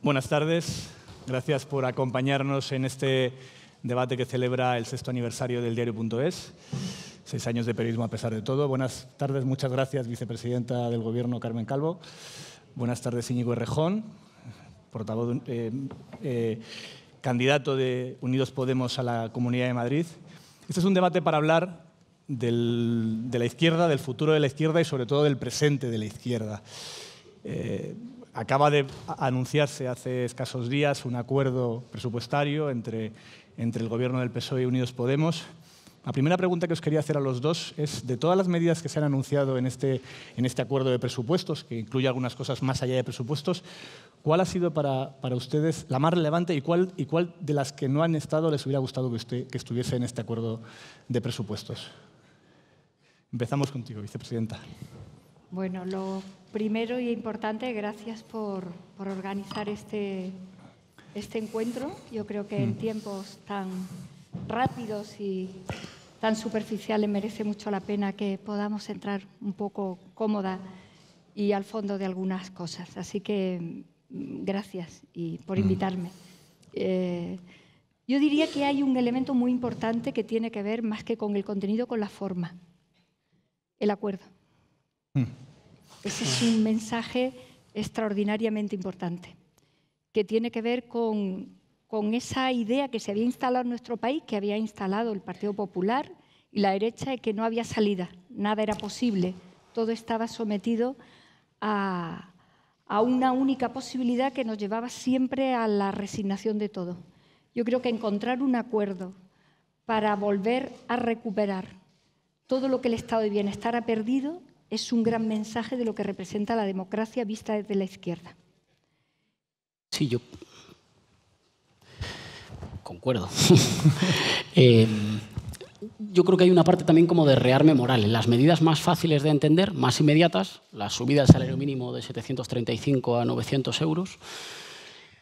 Buenas tardes. Gracias por acompañarnos en este debate que celebra el 6º aniversario del diario.es. 6 años de periodismo a pesar de todo. Buenas tardes, muchas gracias, vicepresidenta del Gobierno, Carmen Calvo. Buenas tardes, Íñigo Errejón, portavoz, candidato de Unidos Podemos a la Comunidad de Madrid. Este es un debate para hablar de la izquierda, del futuro de la izquierda y sobre todo del presente de la izquierda. Acaba de anunciarse hace escasos días un acuerdo presupuestario entre el Gobierno del PSOE y Unidos Podemos. La primera pregunta que os quería hacer a los dos es, de todas las medidas que se han anunciado en este acuerdo de presupuestos, que incluye algunas cosas más allá de presupuestos, ¿cuál ha sido para ustedes la más relevante y cuál de las que no han estado les hubiera gustado que estuviese en este acuerdo de presupuestos? Empezamos contigo, vicepresidenta. Bueno, lo primero y importante, gracias por organizar este encuentro. Yo creo que en tiempos tan rápidos y tan superficiales merece mucho la pena que podamos entrar un poco cómoda y al fondo de algunas cosas. Así que gracias por invitarme. Yo diría que hay un elemento muy importante que tiene que ver más que con el contenido, con la forma. El acuerdo. Ese es un mensaje extraordinariamente importante, que tiene que ver con esa idea que se había instalado en nuestro país, que había instalado el Partido Popular y la derecha, de que no había salida, nada era posible, todo estaba sometido a una única posibilidad que nos llevaba siempre a la resignación de todo. Yo creo que encontrar un acuerdo para volver a recuperar todo lo que el Estado de Bienestar ha perdido es un gran mensaje de lo que representa la democracia vista desde la izquierda. Sí, yo concuerdo. Yo creo que hay una parte también como de rearme moral. En las medidas más fáciles de entender, más inmediatas, la subida del salario mínimo de 735 a 900 euros,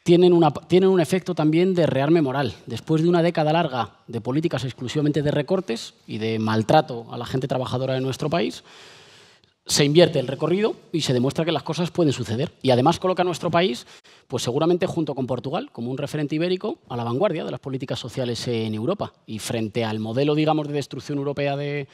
tienen un efecto también de rearme moral. Después de una década larga de políticas exclusivamente de recortes y de maltrato a la gente trabajadora de nuestro país, se invierte el recorrido y se demuestra que las cosas pueden suceder. Y además coloca a nuestro país, pues seguramente junto con Portugal, como un referente ibérico a la vanguardia de las políticas sociales en Europa. Y frente al modelo, digamos, de destrucción europea de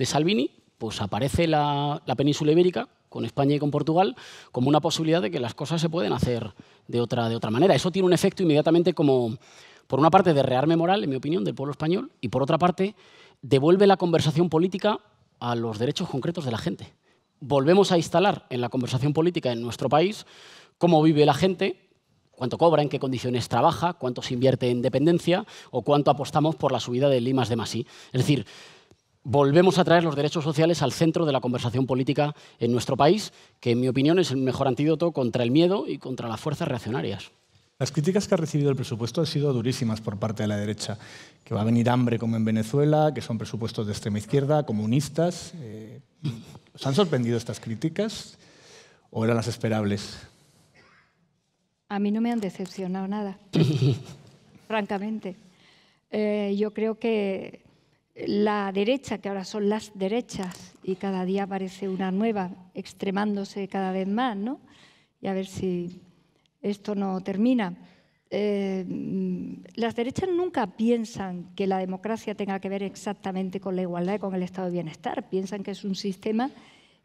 Salvini, pues aparece la península ibérica, con España y con Portugal, como una posibilidad de que las cosas se pueden hacer de otra manera. Eso tiene un efecto inmediatamente como, por una parte, de rearme moral, en mi opinión, del pueblo español, y por otra parte, devuelve la conversación política a los derechos concretos de la gente. Volvemos a instalar en la conversación política en nuestro país cómo vive la gente, cuánto cobra, en qué condiciones trabaja, cuánto se invierte en dependencia o cuánto apostamos por la subida del I+D+I. Es decir, volvemos a traer los derechos sociales al centro de la conversación política en nuestro país, que en mi opinión es el mejor antídoto contra el miedo y contra las fuerzas reaccionarias. Las críticas que ha recibido el presupuesto han sido durísimas por parte de la derecha, que va a venir hambre como en Venezuela, que son presupuestos de extrema izquierda, comunistas. ¿Os han sorprendido estas críticas o eran las esperables? A mí no me han decepcionado nada, francamente. Yo creo que la derecha, que ahora son las derechas, y cada día aparece una nueva, extremándose cada vez más, ¿no? Y a ver si esto no termina. Las derechas nunca piensan que la democracia tenga que ver exactamente con la igualdad y con el estado de bienestar. Piensan que es un sistema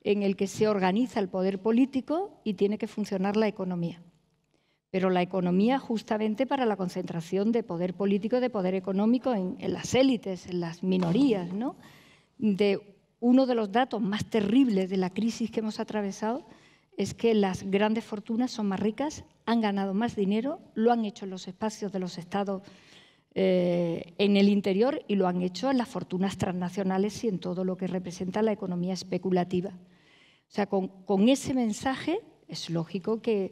en el que se organiza el poder político y tiene que funcionar la economía. Pero la economía justamente para la concentración de poder político, de poder económico en las élites, en las minorías, ¿no? Uno de los datos más terribles de la crisis que hemos atravesado es que las grandes fortunas son más ricas, han ganado más dinero, lo han hecho en los espacios de los estados en el interior y lo han hecho en las fortunas transnacionales y en todo lo que representa la economía especulativa. O sea, con ese mensaje es lógico que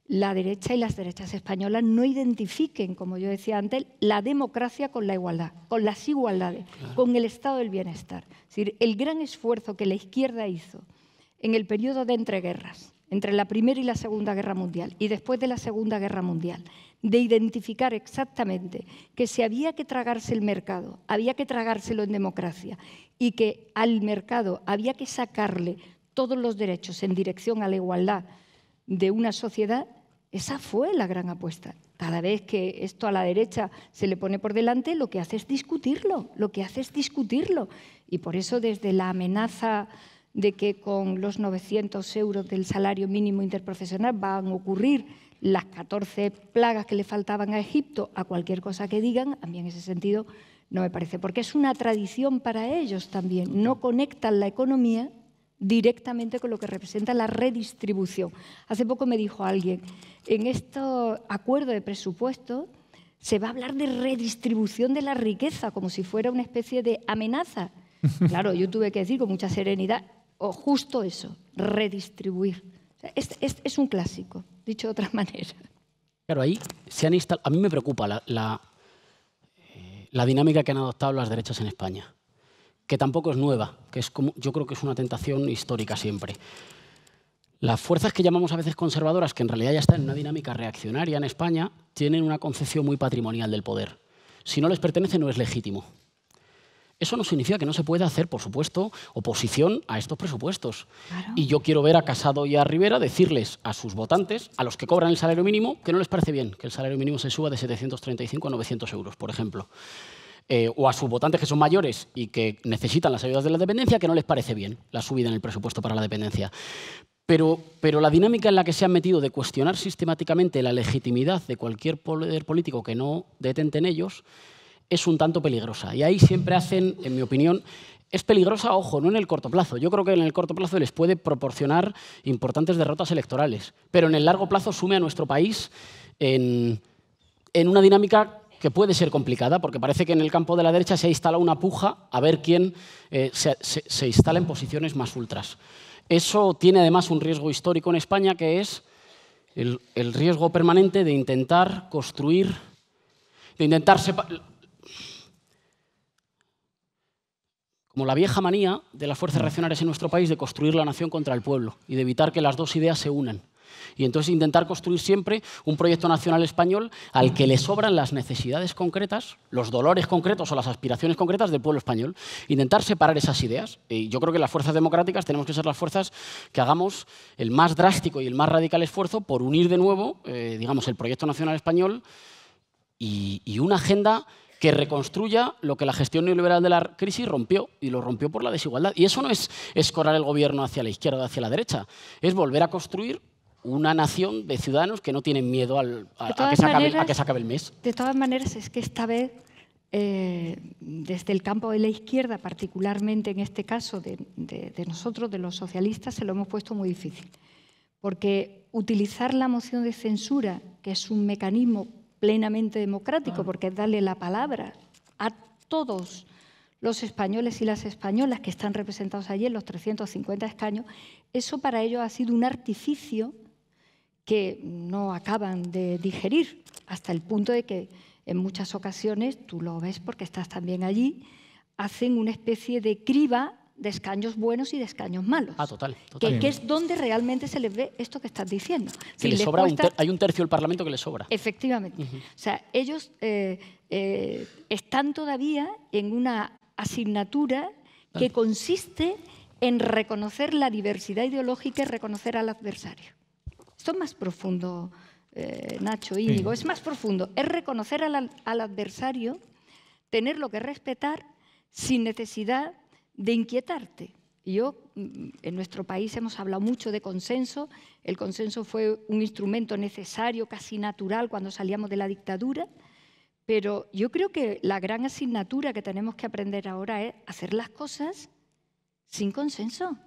la derecha y las derechas españolas no identifiquen, como yo decía antes, la democracia con la igualdad, con las igualdades, con el estado del bienestar. Es decir, el gran esfuerzo que la izquierda hizo en el periodo de entreguerras, entre la Primera y la Segunda Guerra Mundial y después de la Segunda Guerra Mundial, de identificar exactamente que si había que tragarse el mercado, había que tragárselo en democracia y que al mercado había que sacarle todos los derechos en dirección a la igualdad de una sociedad, Esa fue la gran apuesta. Cada vez que esto a la derecha se le pone por delante, lo que hace es discutirlo, Y por eso desde la amenaza de que con los 900 euros del salario mínimo interprofesional van a ocurrir las 14 plagas que le faltaban a Egipto, a cualquier cosa que digan, a mí en ese sentido no me parece, porque es una tradición para ellos también. No conectan la economía directamente con lo que representa la redistribución. Hace poco me dijo alguien, en este acuerdo de presupuesto se va a hablar de redistribución de la riqueza, como si fuera una especie de amenaza. Claro, yo tuve que decir con mucha serenidad, justo eso, redistribuir. Es un clásico, dicho de otra manera. Claro, ahí se han instalado. A mí me preocupa la dinámica que han adoptado las derechas en España, que tampoco es nueva, que es como, yo creo que es una tentación histórica siempre. Las fuerzas que llamamos a veces conservadoras, que en realidad ya están en una dinámica reaccionaria en España, tienen una concepción muy patrimonial del poder. Si no les pertenece, no es legítimo. Eso no significa que no se pueda hacer, por supuesto, oposición a estos presupuestos. Claro. Y yo quiero ver a Casado y a Rivera decirles a sus votantes, a los que cobran el salario mínimo, que no les parece bien que el salario mínimo se suba de 735 a 900 euros, por ejemplo. O a sus votantes que son mayores y que necesitan las ayudas de la dependencia, que no les parece bien la subida en el presupuesto para la dependencia. Pero la dinámica en la que se han metido de cuestionar sistemáticamente la legitimidad de cualquier poder político que no detente en ellos es un tanto peligrosa. Y ahí siempre hacen, en mi opinión, es peligrosa, ojo, no en el corto plazo. Yo creo que en el corto plazo les puede proporcionar importantes derrotas electorales, pero en el largo plazo sume a nuestro país en una dinámica que puede ser complicada, porque parece que en el campo de la derecha se ha instalado una puja a ver quién se instala en posiciones más ultras. Eso tiene además un riesgo histórico en España, que es el riesgo permanente de intentar construir, de intentar separar. Como la vieja manía de las fuerzas reaccionarias en nuestro país de construir la nación contra el pueblo y de evitar que las dos ideas se unan. Y entonces intentar construir siempre un proyecto nacional español al que le sobran las necesidades concretas, los dolores concretos o las aspiraciones concretas del pueblo español. Intentar separar esas ideas. Y yo creo que las fuerzas democráticas tenemos que ser las fuerzas que hagamos el más drástico y el más radical esfuerzo por unir de nuevo, digamos, el proyecto nacional español y una agenda que reconstruya lo que la gestión neoliberal de la crisis rompió, y lo rompió por la desigualdad. Y eso no es escorar el gobierno hacia la izquierda o hacia la derecha, es volver a construir una nación de ciudadanos que no tienen miedo a que se acabe el mes. De todas maneras, es que esta vez, desde el campo de la izquierda, particularmente en este caso de nosotros, de los socialistas, se lo hemos puesto muy difícil. Porque utilizar la moción de censura, que es un mecanismo plenamente democrático, porque es darle la palabra a todos los españoles y las españolas que están representados allí en los 350 escaños, eso para ellos ha sido un artificio que no acaban de digerir, hasta el punto de que en muchas ocasiones, tú lo ves porque estás también allí, hacen una especie de criba de escaños buenos y de escaños malos. Total. Que es donde realmente se les ve esto que estás diciendo. Que les sobra hay un tercio del Parlamento que les sobra. Efectivamente. O sea, ellos están todavía en una asignatura que consiste en reconocer la diversidad ideológica y reconocer al adversario. Esto es más profundo, Nacho, Íñigo, es más profundo. Es reconocer al adversario, tenerlo que respetar sin necesidad de inquietarte. En nuestro país hemos hablado mucho de consenso. El consenso fue un instrumento necesario, casi natural, cuando salíamos de la dictadura. Pero yo creo que la gran asignatura que tenemos que aprender ahora es hacer las cosas sin consenso,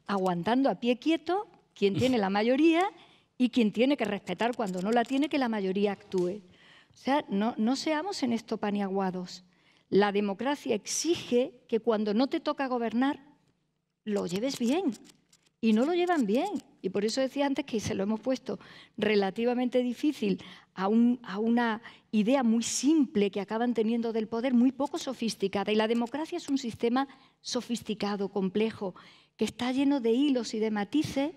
aguantando a pie quieto quien tiene la mayoría y quien tiene que respetar cuando no la tiene, que la mayoría actúe. O sea, no seamos en esto paniaguados. La democracia exige que cuando no te toca gobernar, lo lleves bien. Y no lo llevan bien. Y por eso decía antes que se lo hemos puesto relativamente difícil a una idea muy simple que acaban teniendo del poder, muy poco sofisticada. Y la democracia es un sistema sofisticado, complejo, que está lleno de hilos y de matices,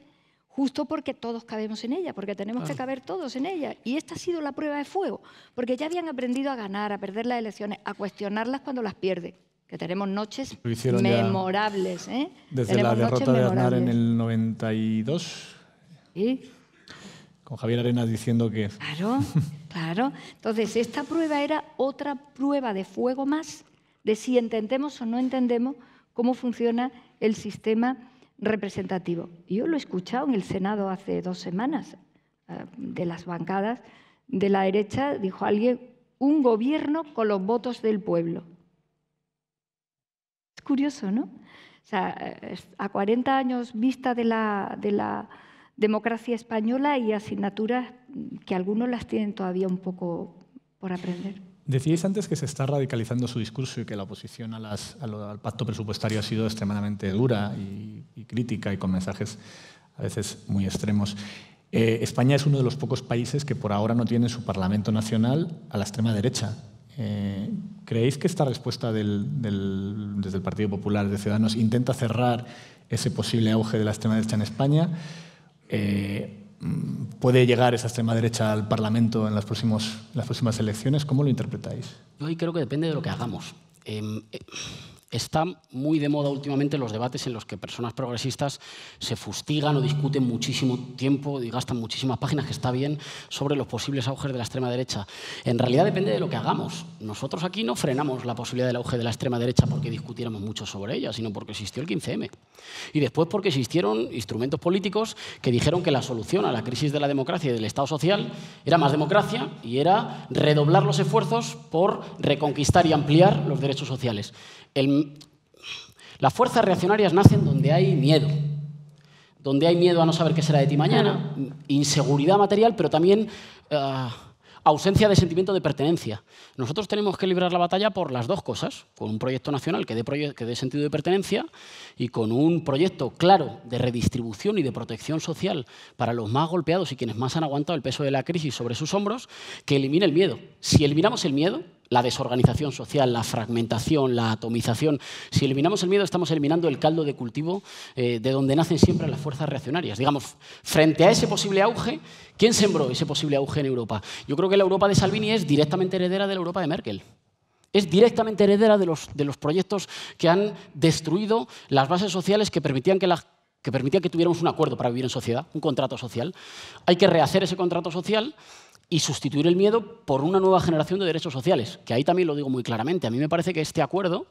justo porque todos cabemos en ella, porque tenemos que caber todos en ella. Y esta ha sido la prueba de fuego, porque ya habían aprendido a ganar, a perder las elecciones, a cuestionarlas cuando las pierden, que tenemos noches memorables. Desde la derrota de Aznar en el 92, con Javier Arenas diciendo que... Claro, claro. Entonces, esta prueba era otra prueba de fuego más de si entendemos o no entendemos cómo funciona el sistema representativo. Yo lo he escuchado en el Senado hace 2 semanas, de las bancadas de la derecha, dijo alguien, un gobierno con los votos del pueblo. Es curioso, ¿no? O sea, a 40 años vista de la democracia española y asignaturas que algunos las tienen todavía un poco por aprender. Decíais antes que se está radicalizando su discurso y que la oposición al pacto presupuestario ha sido extremadamente dura y crítica y con mensajes a veces muy extremos. España es uno de los pocos países que por ahora no tiene su Parlamento Nacional a la extrema derecha. ¿Creéis que esta respuesta desde el Partido Popular de Ciudadanos intenta cerrar ese posible auge de la extrema derecha en España? ¿Puede llegar esa extrema derecha al Parlamento en las próximas elecciones? ¿Cómo lo interpretáis? Yo ahí creo que depende de lo que hagamos. Está muy de moda últimamente los debates en los que personas progresistas se fustigan o discuten muchísimo tiempo y gastan muchísimas páginas, que está bien, sobre los posibles auges de la extrema derecha. En realidad depende de lo que hagamos. Nosotros aquí no frenamos la posibilidad del auge de la extrema derecha porque discutiéramos mucho sobre ella, sino porque existió el 15M. Y después porque existieron instrumentos políticos que dijeron que la solución a la crisis de la democracia y del Estado social era más democracia y era redoblar los esfuerzos por reconquistar y ampliar los derechos sociales. Las fuerzas reaccionarias nacen donde hay miedo. Donde hay miedo a no saber qué será de ti mañana, inseguridad material, pero también ausencia de sentimiento de pertenencia. Nosotros tenemos que librar la batalla por las dos cosas, con un proyecto nacional que dé sentido de pertenencia y con un proyecto claro de redistribución y de protección social para los más golpeados y quienes más han aguantado el peso de la crisis sobre sus hombros, que elimine el miedo. Si eliminamos el miedo, la desorganización social, la fragmentación, la atomización, si eliminamos el miedo, estamos eliminando el caldo de cultivo de donde nacen siempre las fuerzas reaccionarias. Digamos, frente a ese posible auge, ¿quién sembró ese posible auge en Europa? Yo creo que la Europa de Salvini es directamente heredera de la Europa de Merkel. Es directamente heredera de los proyectos que han destruido las bases sociales que permitían que tuviéramos un acuerdo para vivir en sociedad, un contrato social. Hay que rehacer ese contrato social y sustituir el miedo por una nueva generación de derechos sociales, que ahí también lo digo muy claramente. A mí me parece que este acuerdo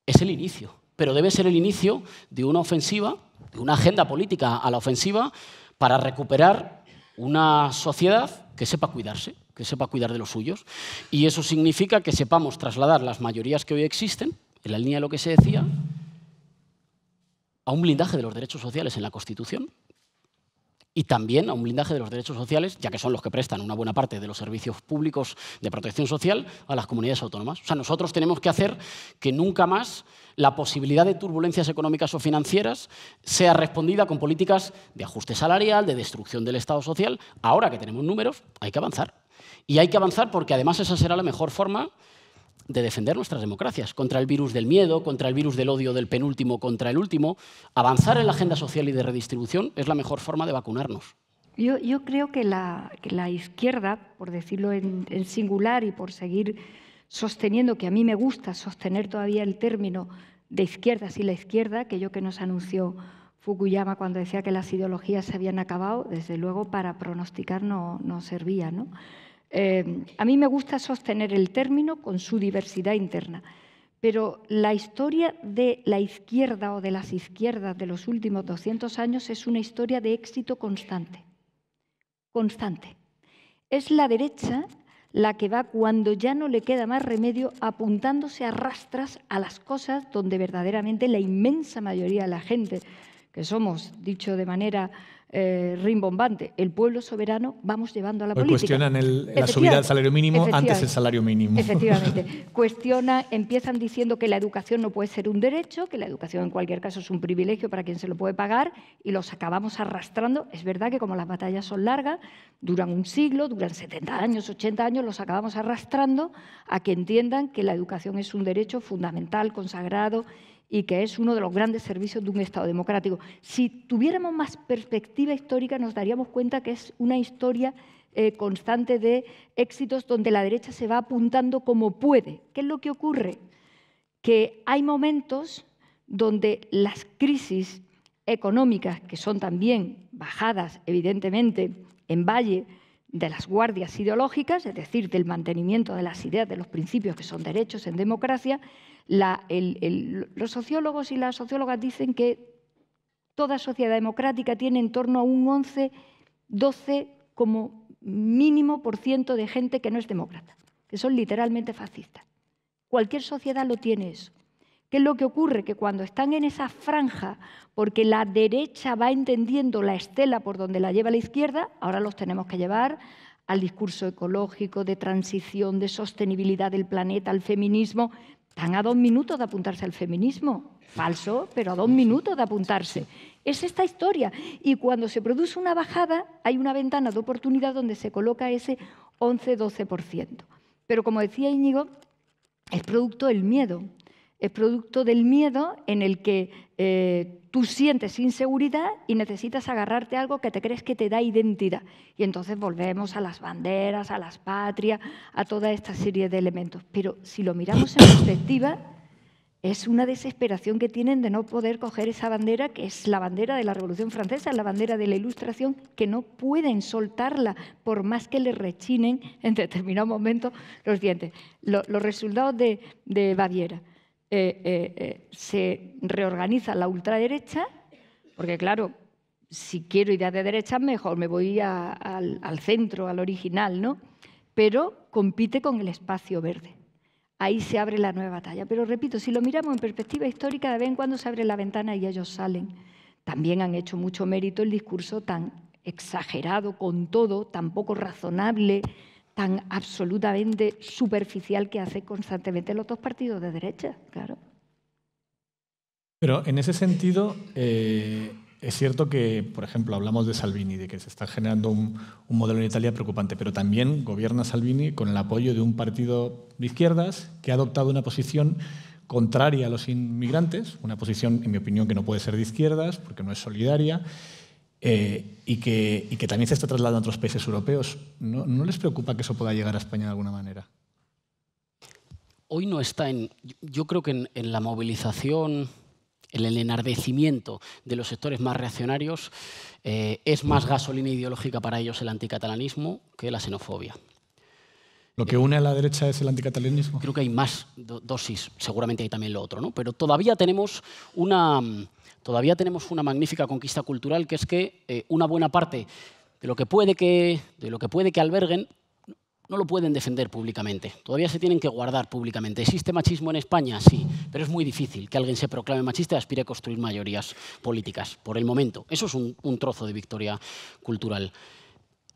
es el inicio, pero debe ser el inicio de una ofensiva, de una agenda política a la ofensiva para recuperar una sociedad que sepa cuidarse, que sepa cuidar de los suyos. Y eso significa que sepamos trasladar las mayorías que hoy existen, en la línea de lo que se decía, a un blindaje de los derechos sociales en la Constitución, y también a un blindaje de los derechos sociales, ya que son los que prestan una buena parte de los servicios públicos de protección social a las comunidades autónomas. O sea, nosotros tenemos que hacer que nunca más la posibilidad de turbulencias económicas o financieras sea respondida con políticas de ajuste salarial, de destrucción del Estado social. Ahora que tenemos números, hay que avanzar. Y hay que avanzar porque además esa será la mejor forma de defender nuestras democracias contra el virus del miedo, contra el virus del odio del penúltimo contra el último. Avanzar en la agenda social y de redistribución es la mejor forma de vacunarnos. Yo creo que la izquierda, por decirlo en singular y por seguir sosteniendo, que a mí me gusta sostener todavía el término de izquierdas y la izquierda, que nos anunció Fukuyama cuando decía que las ideologías se habían acabado, desde luego para pronosticar no servía, ¿no? A mí me gusta sostener el término con su diversidad interna, pero la historia de la izquierda o de las izquierdas de los últimos 200 años es una historia de éxito constante. Constante. Es la derecha la que va, cuando ya no le queda más remedio, apuntándose a rastras a las cosas donde verdaderamente la inmensa mayoría de la gente, que somos, dicho de manera rimbombante, el pueblo soberano, vamos llevando a la política. Cuestionan la subida del salario mínimo antes del salario mínimo. Efectivamente. Empiezan diciendo que la educación no puede ser un derecho, que la educación en cualquier caso es un privilegio para quien se lo puede pagar, y los acabamos arrastrando. Es verdad que como las batallas son largas, duran un siglo, duran 70 años, 80 años, los acabamos arrastrando a que entiendan que la educación es un derecho fundamental, consagrado, y que es uno de los grandes servicios de un Estado democrático. Si tuviéramos más perspectiva histórica, nos daríamos cuenta que es una historia constante de éxitos donde la derecha se va apuntando como puede. ¿Qué es lo que ocurre? Que hay momentos donde las crisis económicas, que son también bajadas, evidentemente, en valle de las guardias ideológicas, es decir, del mantenimiento de las ideas, de los principios que son derechos en democracia, los sociólogos y las sociólogas dicen que toda sociedad democrática tiene en torno a un 11-12 como mínimo % de gente que no es demócrata, que son literalmente fascistas. Cualquier sociedad lo tiene eso. ¿Qué es lo que ocurre? Que cuando están en esa franja, porque la derecha va entendiendo la estela por donde la lleva la izquierda, ahora los tenemos que llevar al discurso ecológico, de transición, de sostenibilidad del planeta, al feminismo. Están a 2 minutos de apuntarse al feminismo. Falso, pero a 2 minutos de apuntarse. Es esta historia. Y cuando se produce una bajada, hay una ventana de oportunidad donde se coloca ese 11-12%. Pero como decía Íñigo, es producto del miedo. Es producto del miedo en el que tú sientes inseguridad y necesitas agarrarte a algo que te crees que te da identidad. Y entonces volvemos a las banderas, a las patrias, a toda esta serie de elementos. Pero si lo miramos en perspectiva, es una desesperación que tienen de no poder coger esa bandera, que es la bandera de la Revolución Francesa, la bandera de la Ilustración, que no pueden soltarla por más que les rechinen en determinado momento los dientes. Los resultados de Baviera. Se reorganiza la ultraderecha, porque claro, si quiero ideas de derecha, mejor me voy al centro, al original, ¿no? Pero compite con el espacio verde. Ahí se abre la nueva batalla. Pero repito, si lo miramos en perspectiva histórica, de vez en cuando se abre la ventana y ellos salen. También han hecho mucho mérito el discurso tan exagerado con todo, tan poco razonable, tan absolutamente superficial que hace constantemente los dos partidos de derecha, claro. Pero en ese sentido, es cierto que, por ejemplo, hablamos de Salvini, de que se está generando un modelo en Italia preocupante, pero también gobierna Salvini con el apoyo de un partido de izquierdas que ha adoptado una posición contraria a los inmigrantes, una posición, en mi opinión, que no puede ser de izquierdas porque no es solidaria, y que también se está trasladando a otros países europeos. ¿No les preocupa que eso pueda llegar a España de alguna manera? Hoy no está en... Yo creo que en la movilización, en el enardecimiento de los sectores más reaccionarios, es más gasolina ideológica para ellos el anticatalanismo que la xenofobia. ¿Lo que une a la derecha es el anticatalanismo? Creo que hay más dosis, seguramente hay también lo otro, ¿no? Pero todavía tenemos una magnífica conquista cultural, que es que una buena parte de lo que puede que alberguen no lo pueden defender públicamente. Todavía se tienen que guardar públicamente. ¿Existe machismo en España? Sí, pero es muy difícil que alguien se proclame machista y aspire a construir mayorías políticas, por el momento. Eso es un trozo de victoria cultural.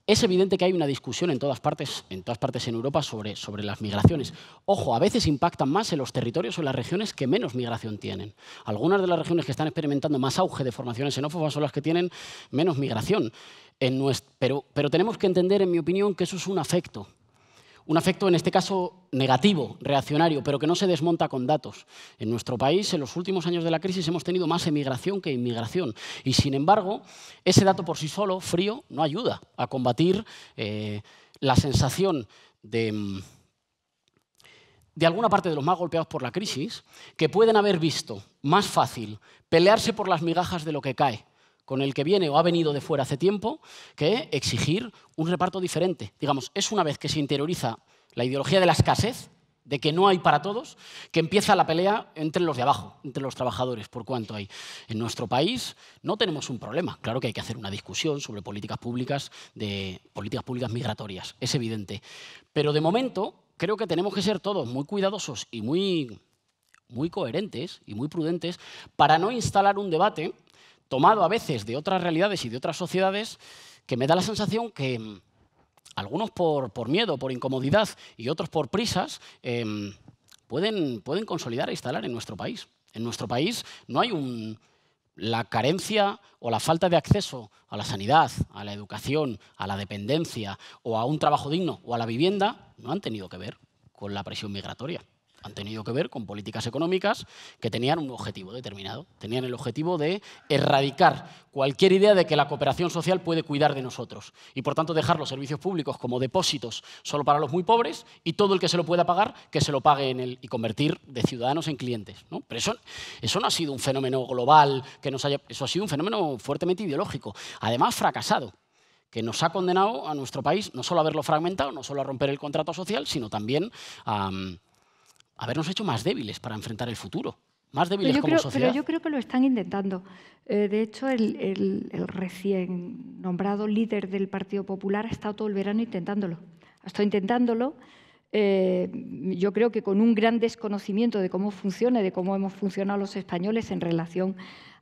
Es evidente que hay una discusión en todas partes en Europa sobre las migraciones. Ojo, a veces impactan más en los territorios o en las regiones que menos migración tienen. Algunas de las regiones que están experimentando más auge de formaciones xenófobas son las que tienen menos migración. Pero tenemos que entender, en mi opinión, que eso es un afecto. Un afecto, en este caso, negativo, reaccionario, pero que no se desmonta con datos. En nuestro país, en los últimos años de la crisis, hemos tenido más emigración que inmigración. Y, sin embargo, ese dato por sí solo, frío, no ayuda a combatir la sensación de alguna parte de los más golpeados por la crisis, que pueden haber visto más fácil pelearse por las migajas de lo que cae con el que viene o ha venido de fuera hace tiempo, que exigir un reparto diferente. Digamos, es una vez que se interioriza la ideología de la escasez, de que no hay para todos, que empieza la pelea entre los de abajo, entre los trabajadores, por cuánto hay. En nuestro país no tenemos un problema. Claro que hay que hacer una discusión sobre políticas públicas migratorias, es evidente. Pero de momento creo que tenemos que ser todos muy cuidadosos y muy coherentes y muy prudentes para no instalar un debate tomado a veces de otras realidades y de otras sociedades, que me da la sensación que algunos por miedo, por incomodidad y otros por prisas, pueden consolidar e instalar en nuestro país. En nuestro país no hay la carencia o la falta de acceso a la sanidad, a la educación, a la dependencia o a un trabajo digno o a la vivienda, no han tenido que ver con la presión migratoria. han tenido que ver con políticas económicas que tenían un objetivo determinado. Tenían el objetivo de erradicar cualquier idea de que la cooperación social puede cuidar de nosotros y, por tanto, dejar los servicios públicos como depósitos solo para los muy pobres y todo el que se lo pueda pagar, que se lo pague en él y convertir de ciudadanos en clientes, ¿no? Pero eso no ha sido un fenómeno global, eso ha sido un fenómeno fuertemente ideológico, además fracasado, que nos ha condenado a nuestro país no solo a verlo fragmentado, no solo a romper el contrato social, sino también a habernos hecho más débiles para enfrentar el futuro, más débiles como sociedad. Pero yo creo que lo están intentando. De hecho, el recién nombrado líder del Partido Popular ha estado todo el verano intentándolo. Ha estado intentándolo. Yo creo que con un gran desconocimiento de cómo funciona, de cómo hemos funcionado los españoles en relación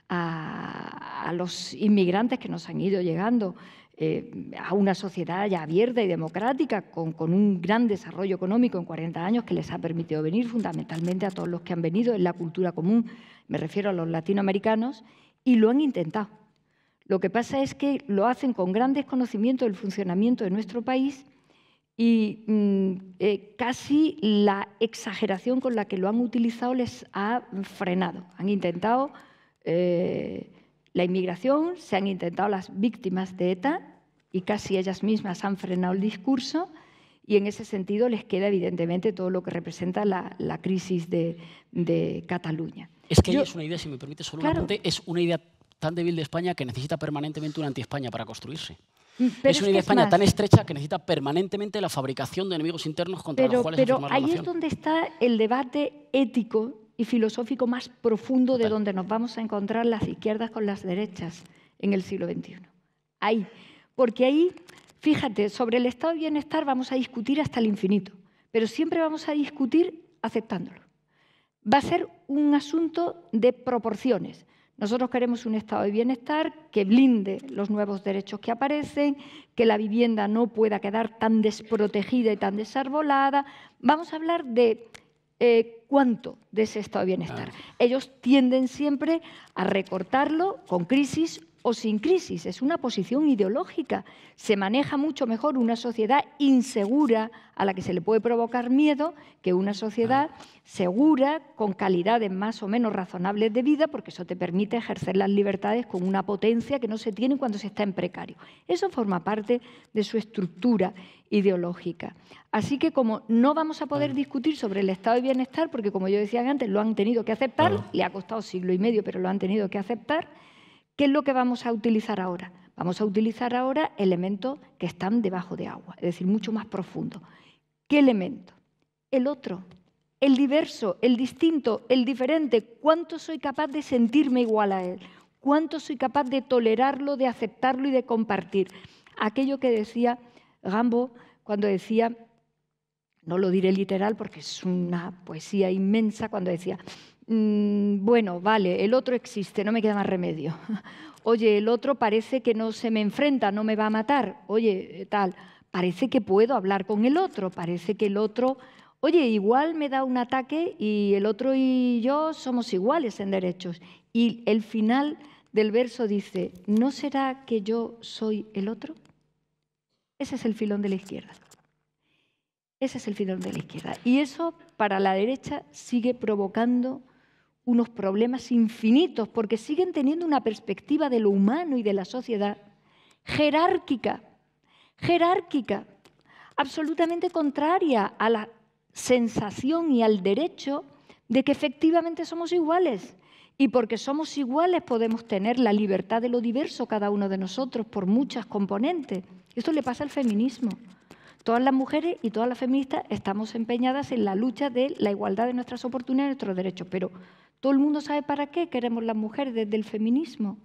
a los inmigrantes que nos han ido llegando, a una sociedad ya abierta y democrática, con un gran desarrollo económico en 40 años que les ha permitido venir fundamentalmente a todos los que han venido en la cultura común, me refiero a los latinoamericanos, y lo han intentado. Lo que pasa es que lo hacen con gran desconocimiento del funcionamiento de nuestro país y casi la exageración con la que lo han utilizado les ha frenado. Han intentado la inmigración, se han intentado las víctimas de ETA y casi ellas mismas han frenado el discurso y en ese sentido les queda evidentemente todo lo que representa la crisis de Cataluña. Es que es una idea, si me permite solo un apunte, es una idea tan débil de España que necesita permanentemente una anti-España para construirse. Es una idea de España tan estrecha que necesita permanentemente la fabricación de enemigos internos contra los cuales afirmar la nación. Ahí es donde está el debate ético y filosófico más profundo de donde nos vamos a encontrar las izquierdas con las derechas en el siglo XXI. Ahí. Porque ahí, fíjate, sobre el estado de bienestar vamos a discutir hasta el infinito, pero siempre vamos a discutir aceptándolo. Va a ser un asunto de proporciones. Nosotros queremos un estado de bienestar que blinde los nuevos derechos que aparecen, que la vivienda no pueda quedar tan desprotegida y tan desarbolada. Vamos a hablar de cuánto de ese estado de bienestar. Ellos tienden siempre a recortarlo con crisis o sin crisis. Es una posición ideológica. Se maneja mucho mejor una sociedad insegura a la que se le puede provocar miedo que una sociedad segura, con calidades más o menos razonables de vida, porque eso te permite ejercer las libertades con una potencia que no se tiene cuando se está en precario. Eso forma parte de su estructura ideológica. Así que como no vamos a poder discutir sobre el estado de bienestar, porque como yo decía antes, lo han tenido que aceptar, le ha costado siglo y medio, pero lo han tenido que aceptar, ¿qué es lo que vamos a utilizar ahora? Vamos a utilizar ahora elementos que están debajo de agua, es decir, mucho más profundo. ¿Qué elemento? El otro, el diverso, el distinto, el diferente. ¿Cuánto soy capaz de sentirme igual a él? ¿Cuánto soy capaz de tolerarlo, de aceptarlo y de compartir? Aquello que decía Rimbaud cuando decía, no lo diré literal porque es una poesía inmensa, cuando decía, bueno, vale, el otro existe, no me queda más remedio. Oye, el otro parece que no se me enfrenta, no me va a matar. Oye, tal, parece que puedo hablar con el otro, parece que el otro, oye, igual me da un ataque y el otro y yo somos iguales en derechos. Y el final del verso dice, ¿no será que yo soy el otro? Ese es el filón de la izquierda. Ese es el filón de la izquierda. Y eso para la derecha sigue provocando unos problemas infinitos, porque siguen teniendo una perspectiva de lo humano y de la sociedad jerárquica, absolutamente contraria a la sensación y al derecho de que efectivamente somos iguales. Y porque somos iguales podemos tener la libertad de lo diverso cada uno de nosotros por muchas componentes. Esto le pasa al feminismo. Todas las mujeres y todas las feministas estamos empeñadas en la lucha de la igualdad de nuestras oportunidades y nuestros derechos, pero todo el mundo sabe para qué queremos las mujeres desde el feminismo,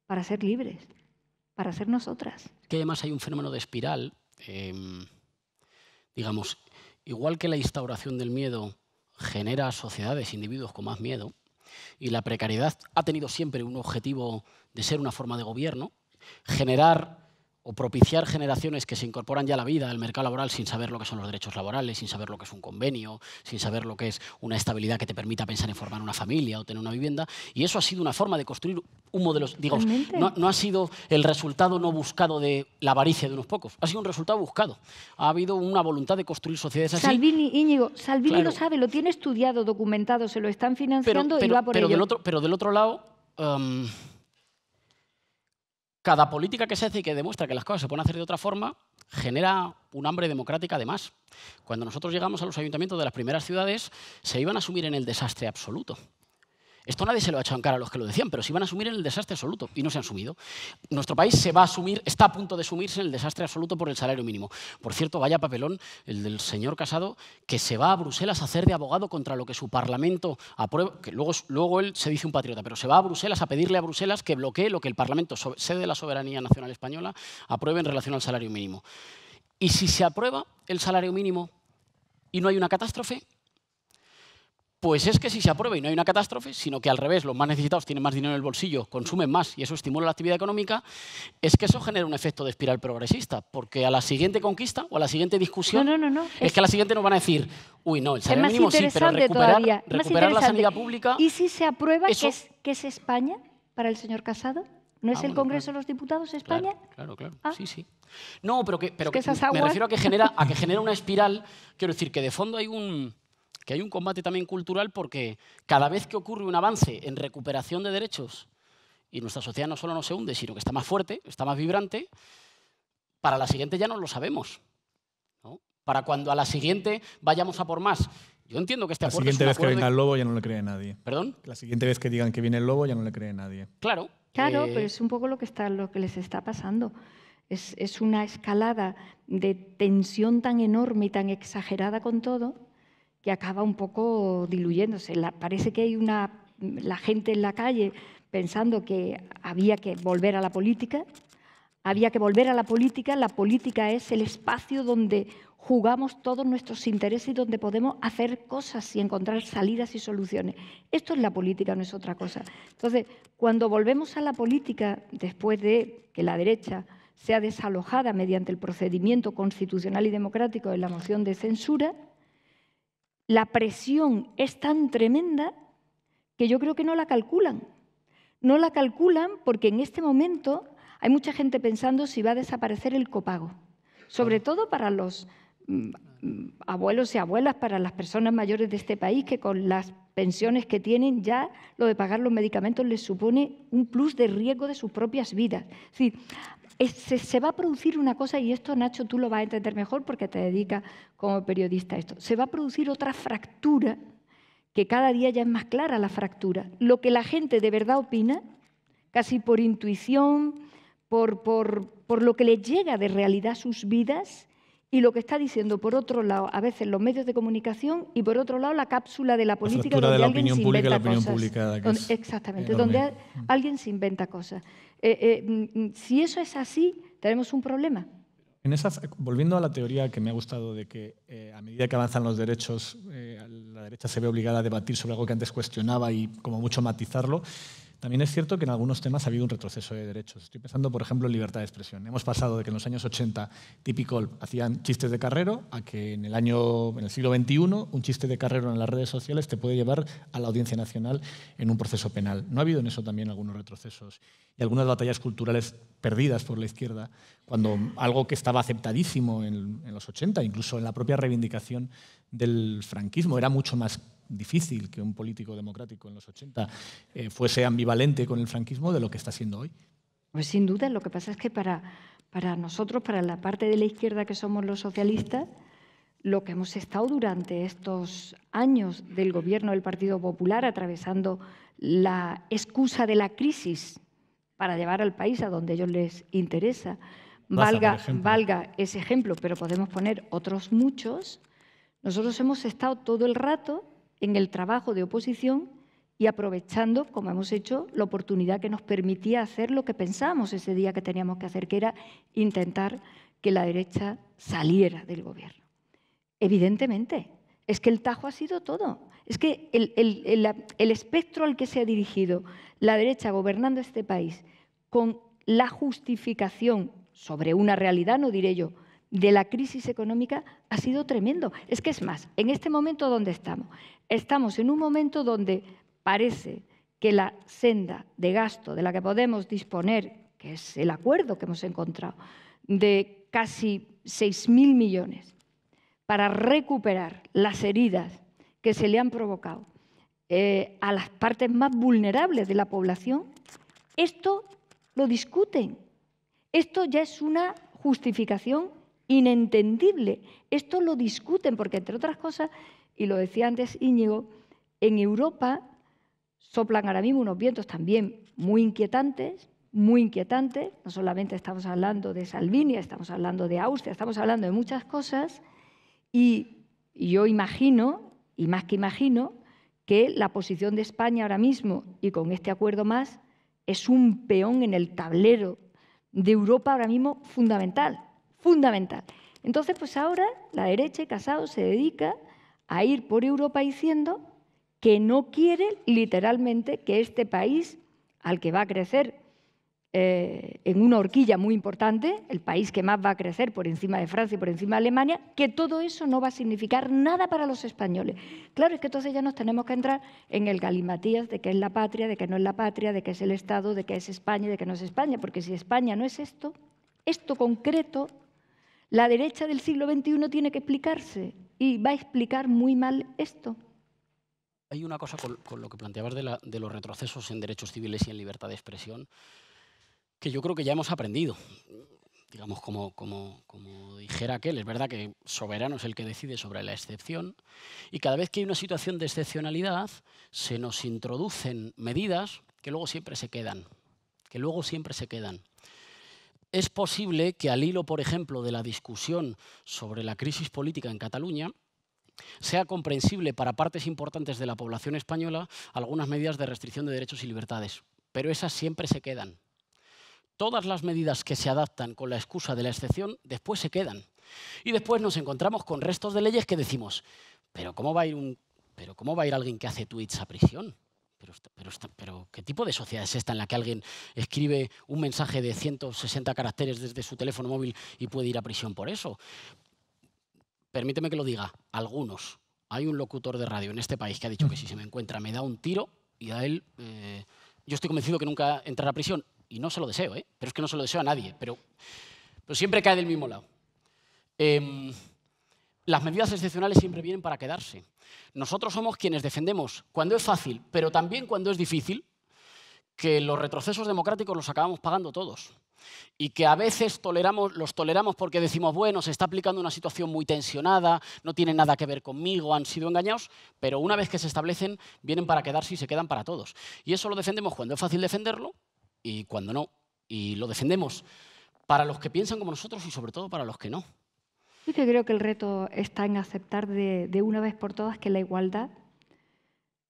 para ser libres, para ser nosotras. Que además hay un fenómeno de espiral, digamos, igual que la instauración del miedo genera sociedades, individuos con más miedo, y la precariedad ha tenido siempre un objetivo de ser una forma de gobierno, generar o propiciar generaciones que se incorporan ya a la vida, al mercado laboral, sin saber lo que son los derechos laborales, sin saber lo que es un convenio, sin saber lo que es una estabilidad que te permita pensar en formar una familia o tener una vivienda. Y eso ha sido una forma de construir un modelo, digamos, no ha sido el resultado no buscado de la avaricia de unos pocos, ha sido un resultado buscado. Ha habido una voluntad de construir sociedades así. Íñigo, Salvini claro, lo sabe, lo tiene estudiado, documentado, se lo están financiando y va por ello. Pero del otro lado, cada política que se hace y que demuestra que las cosas se pueden hacer de otra forma genera un hambre democrática además. Cuando nosotros llegamos a los ayuntamientos de las primeras ciudades, se iban a asumir en el desastre absoluto. Esto nadie se lo ha echado en cara a los que lo decían, pero se iban a asumir en el desastre absoluto y no se han sumido. Nuestro país se va a asumir, está a punto de sumirse en el desastre absoluto por el salario mínimo. Por cierto, vaya papelón el del señor Casado, que se va a Bruselas a hacer de abogado contra lo que su Parlamento aprueba, que luego él se dice un patriota, pero se va a Bruselas a pedirle a Bruselas que bloquee lo que el Parlamento, sede de la soberanía nacional española, apruebe en relación al salario mínimo. Y si se aprueba el salario mínimo y no hay una catástrofe, pues es que si se aprueba y no hay una catástrofe, sino que al revés, los más necesitados tienen más dinero en el bolsillo, consumen más y eso estimula la actividad económica, es que eso genera un efecto de espiral progresista, porque a la siguiente conquista o a la siguiente discusión, es que a la siguiente nos van a decir, uy, no, el salario mínimo sí, pero recuperar la sanidad pública... ¿Y si se aprueba qué es España para el señor Casado? ¿No es el Congreso de los Diputados España? Claro, sí. No, pero que me refiero a que genera una espiral, quiero decir que de fondo hay un combate también cultural porque cada vez que ocurre un avance en recuperación de derechos y nuestra sociedad no solo no se hunde, sino que está más fuerte, está más vibrante, para la siguiente ya no lo sabemos, ¿no? Para cuando a la siguiente vayamos a por más. Yo entiendo que este acuerdo es un acuerdo... La siguiente vez que venga el lobo ya no le cree nadie. ¿Perdón? La siguiente vez que digan que viene el lobo ya no le cree nadie. Claro. Claro, pero es un poco lo que les está pasando. Es una escalada de tensión tan enorme y tan exagerada con todo que acaba un poco diluyéndose. Parece que hay la gente en la calle pensando que había que volver a la política. La política es el espacio donde jugamos todos nuestros intereses y donde podemos hacer cosas y encontrar salidas y soluciones. Esto es la política, no es otra cosa. Entonces, cuando volvemos a la política, después de que la derecha sea desalojada mediante el procedimiento constitucional y democrático de la moción de censura, la presión es tan tremenda que yo creo que no la calculan. No la calculan porque en este momento hay mucha gente pensando si va a desaparecer el copago, sobre todo para los abuelos y abuelas, para las personas mayores de este país, que con las pensiones que tienen ya lo de pagar los medicamentos les supone un plus de riesgo de sus propias vidas. Es decir, se va a producir una cosa, y esto, Nacho, tú lo vas a entender mejor porque te dedicas como periodista a esto. Se va a producir otra fractura, que cada día ya es más clara la fractura. Lo que la gente de verdad opina, casi por intuición, por lo que les llega de realidad a sus vidas, y lo que está diciendo, por otro lado, a veces los medios de comunicación, y por otro lado la cápsula de la política, donde alguien se inventa cosas. Exactamente, donde alguien se inventa cosas. Si eso es así, tenemos un problema. Volviendo a la teoría que me ha gustado de que a medida que avanzan los derechos, la derecha se ve obligada a debatir sobre algo que antes cuestionaba y como mucho matizarlo, también es cierto que en algunos temas ha habido un retroceso de derechos. Estoy pensando, por ejemplo, en libertad de expresión. Hemos pasado de que en los años 80 Typical hacían chistes de carrero a que en el siglo XXI un chiste de carrero en las redes sociales te puede llevar a la Audiencia Nacional en un proceso penal. ¿No ha habido en eso también algunos retrocesos y algunas batallas culturales perdidas por la izquierda, cuando algo que estaba aceptadísimo en los 80, incluso en la propia reivindicación del franquismo, era mucho más difícil que un político democrático en los 80 fuese ambivalente con el franquismo de lo que está siendo hoy? Pues sin duda, lo que pasa es que para nosotros, para la parte de la izquierda que somos los socialistas, lo que hemos estado durante estos años del gobierno del Partido Popular, atravesando la excusa de la crisis para llevar al país a donde a ellos les interesa, valga ese ejemplo, pero podemos poner otros muchos. Nosotros hemos estado todo el rato en el trabajo de oposición y aprovechando, como hemos hecho, la oportunidad que nos permitía hacer lo que pensábamos ese día que teníamos que hacer, que era intentar que la derecha saliera del gobierno. Evidentemente, es que el tajo ha sido todo. Es que el espectro al que se ha dirigido la derecha gobernando este país con la justificación sobre una realidad, no diré yo, de la crisis económica ha sido tremendo. Es que es más, en este momento donde estamos, estamos en un momento donde parece que la senda de gasto de la que podemos disponer, que es el acuerdo que hemos encontrado, de casi 6.000 millones para recuperar las heridas que se le han provocado a las partes más vulnerables de la población, esto lo discuten. Esto ya es una justificación inentendible. Esto lo discuten porque, entre otras cosas, y lo decía antes Íñigo, en Europa soplan ahora mismo unos vientos también muy inquietantes, no solamente estamos hablando de Salvini, estamos hablando de Austria, estamos hablando de muchas cosas, y yo imagino, y más que imagino, que la posición de España ahora mismo, y con este acuerdo más, es un peón en el tablero de Europa ahora mismo fundamental, fundamental. Entonces, pues ahora la derecha y Casado se dedica a ir por Europa diciendo que no quiere literalmente que este país, al que va a crecer en una horquilla muy importante, el país que más va a crecer por encima de Francia y por encima de Alemania, que todo eso no va a significar nada para los españoles. Claro, es que entonces ya nos tenemos que entrar en el galimatías de qué es la patria, de qué no es la patria, de qué es el Estado, de qué es España y de qué no es España, porque si España no es esto concreto, la derecha del siglo XXI tiene que explicarse y va a explicar muy mal esto. Hay una cosa con lo que planteabas de los retrocesos en derechos civiles y en libertad de expresión que yo creo que ya hemos aprendido. Digamos, como dijera aquel, es verdad que soberano es el que decide sobre la excepción y cada vez que hay una situación de excepcionalidad se nos introducen medidas que luego siempre se quedan, Es posible que al hilo, por ejemplo, de la discusión sobre la crisis política en Cataluña, sea comprensible para partes importantes de la población española algunas medidas de restricción de derechos y libertades, pero esas siempre se quedan. Todas las medidas que se adaptan con la excusa de la excepción después se quedan. Y después nos encontramos con restos de leyes que decimos, ¿pero cómo va a ir alguien que hace tweets a prisión? Pero ¿qué tipo de sociedad es esta en la que alguien escribe un mensaje de 160 caracteres desde su teléfono móvil y puede ir a prisión por eso? Permíteme que lo diga, algunos. Hay un locutor de radio en este país que ha dicho que si se me encuentra me da un tiro y a él, yo estoy convencido que nunca entrará a prisión. Y no se lo deseo, pero es que no se lo deseo a nadie, pero siempre cae del mismo lado. Las medidas excepcionales siempre vienen para quedarse. Nosotros somos quienes defendemos, cuando es fácil, pero también cuando es difícil, que los retrocesos democráticos los acabamos pagando todos. Y que a veces los toleramos porque decimos, bueno, se está aplicando una situación muy tensionada, no tiene nada que ver conmigo, han sido engañados, pero una vez que se establecen, vienen para quedarse y se quedan para todos. Y eso lo defendemos cuando es fácil defenderlo, y cuando no, y lo defendemos para los que piensan como nosotros y sobre todo para los que no. Yo creo que el reto está en aceptar de una vez por todas que la igualdad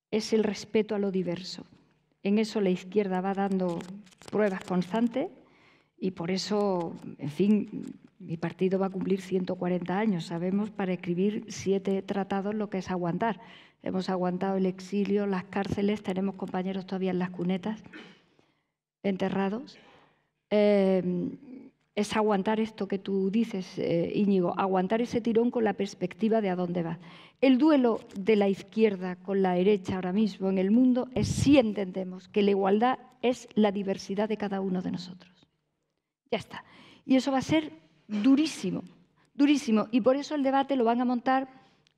es el respeto a lo diverso. En eso la izquierda va dando pruebas constantes y por eso, en fin, mi partido va a cumplir 140 años. Sabemos para escribir 7 tratados lo que es aguantar. Hemos aguantado el exilio, las cárceles, tenemos compañeros todavía en las cunetas enterrados. Es aguantar esto que tú dices, Íñigo, aguantar ese tirón con la perspectiva de a dónde va. El duelo de la izquierda con la derecha ahora mismo en el mundo es si entendemos que la igualdad es la diversidad de cada uno de nosotros. Ya está. Y eso va a ser durísimo, durísimo. Y por eso el debate lo van a montar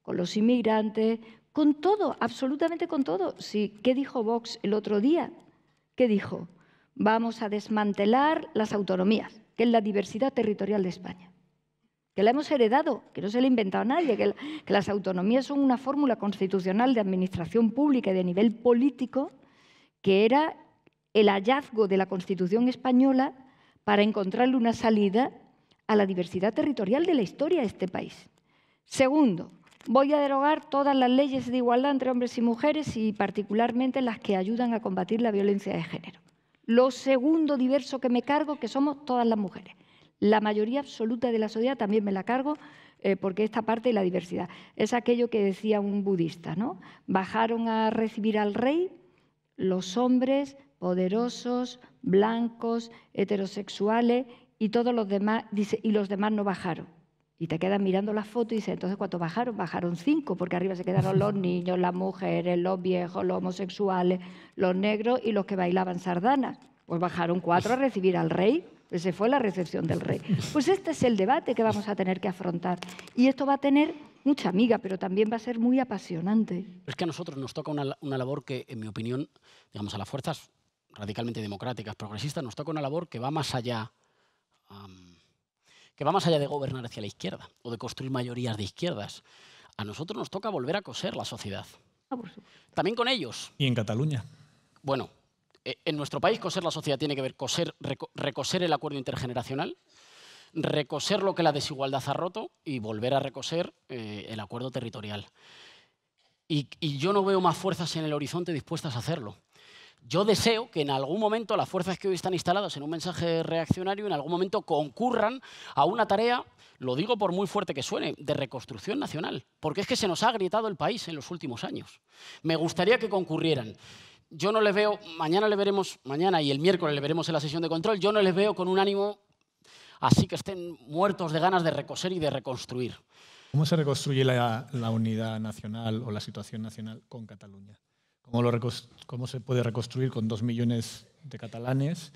con los inmigrantes, con todo, absolutamente con todo. Sí, ¿qué dijo Vox el otro día? ¿Qué dijo? Vamos a desmantelar las autonomías, que es la diversidad territorial de España. Que la hemos heredado, que no se la ha inventado nadie, que las autonomías son una fórmula constitucional de administración pública y de nivel político, que era el hallazgo de la Constitución española para encontrarle una salida a la diversidad territorial de la historia de este país. Segundo, voy a derogar todas las leyes de igualdad entre hombres y mujeres y particularmente las que ayudan a combatir la violencia de género. Lo segundo diverso que me cargo, que somos todas las mujeres. La mayoría absoluta de la sociedad también me la cargo porque esta parte de la diversidad. Es aquello que decía un budista, ¿no? Bajaron a recibir al rey los hombres poderosos, blancos, heterosexuales y todos los demás, dice, y los demás no bajaron. Y te quedas mirando la foto y dices, entonces ¿cuántos bajaron? Bajaron 5, porque arriba se quedaron los niños, las mujeres, los viejos, los homosexuales, los negros y los que bailaban sardanas. Pues bajaron 4 a recibir al rey. Esa fue la recepción del rey. Pues este es el debate que vamos a tener que afrontar. Y esto va a tener mucha amiga, pero también va a ser muy apasionante. Es que a nosotros nos toca una labor que, en mi opinión, digamos, a las fuerzas radicalmente democráticas, progresistas, nos toca una labor que va más allá de gobernar hacia la izquierda o de construir mayorías de izquierdas. A nosotros nos toca volver a coser la sociedad. También con ellos. ¿Y en Cataluña? Bueno, en nuestro país coser la sociedad tiene que ver recoser el acuerdo intergeneracional, recoser lo que la desigualdad ha roto y volver a recoser el acuerdo territorial. Y yo no veo más fuerzas en el horizonte dispuestas a hacerlo. Yo deseo que en algún momento las fuerzas que hoy están instaladas en un mensaje reaccionario en algún momento concurran a una tarea, lo digo por muy fuerte que suene, de reconstrucción nacional. Porque es que se nos ha agrietado el país en los últimos años. Me gustaría que concurrieran. Yo no les veo, mañana y el miércoles le veremos en la sesión de control, yo no les veo con un ánimo así que estén muertos de ganas de recoser y de reconstruir. ¿Cómo se reconstruye la unidad nacional o la situación nacional con Cataluña? ¿Cómo se puede reconstruir con 2 millones de catalanes?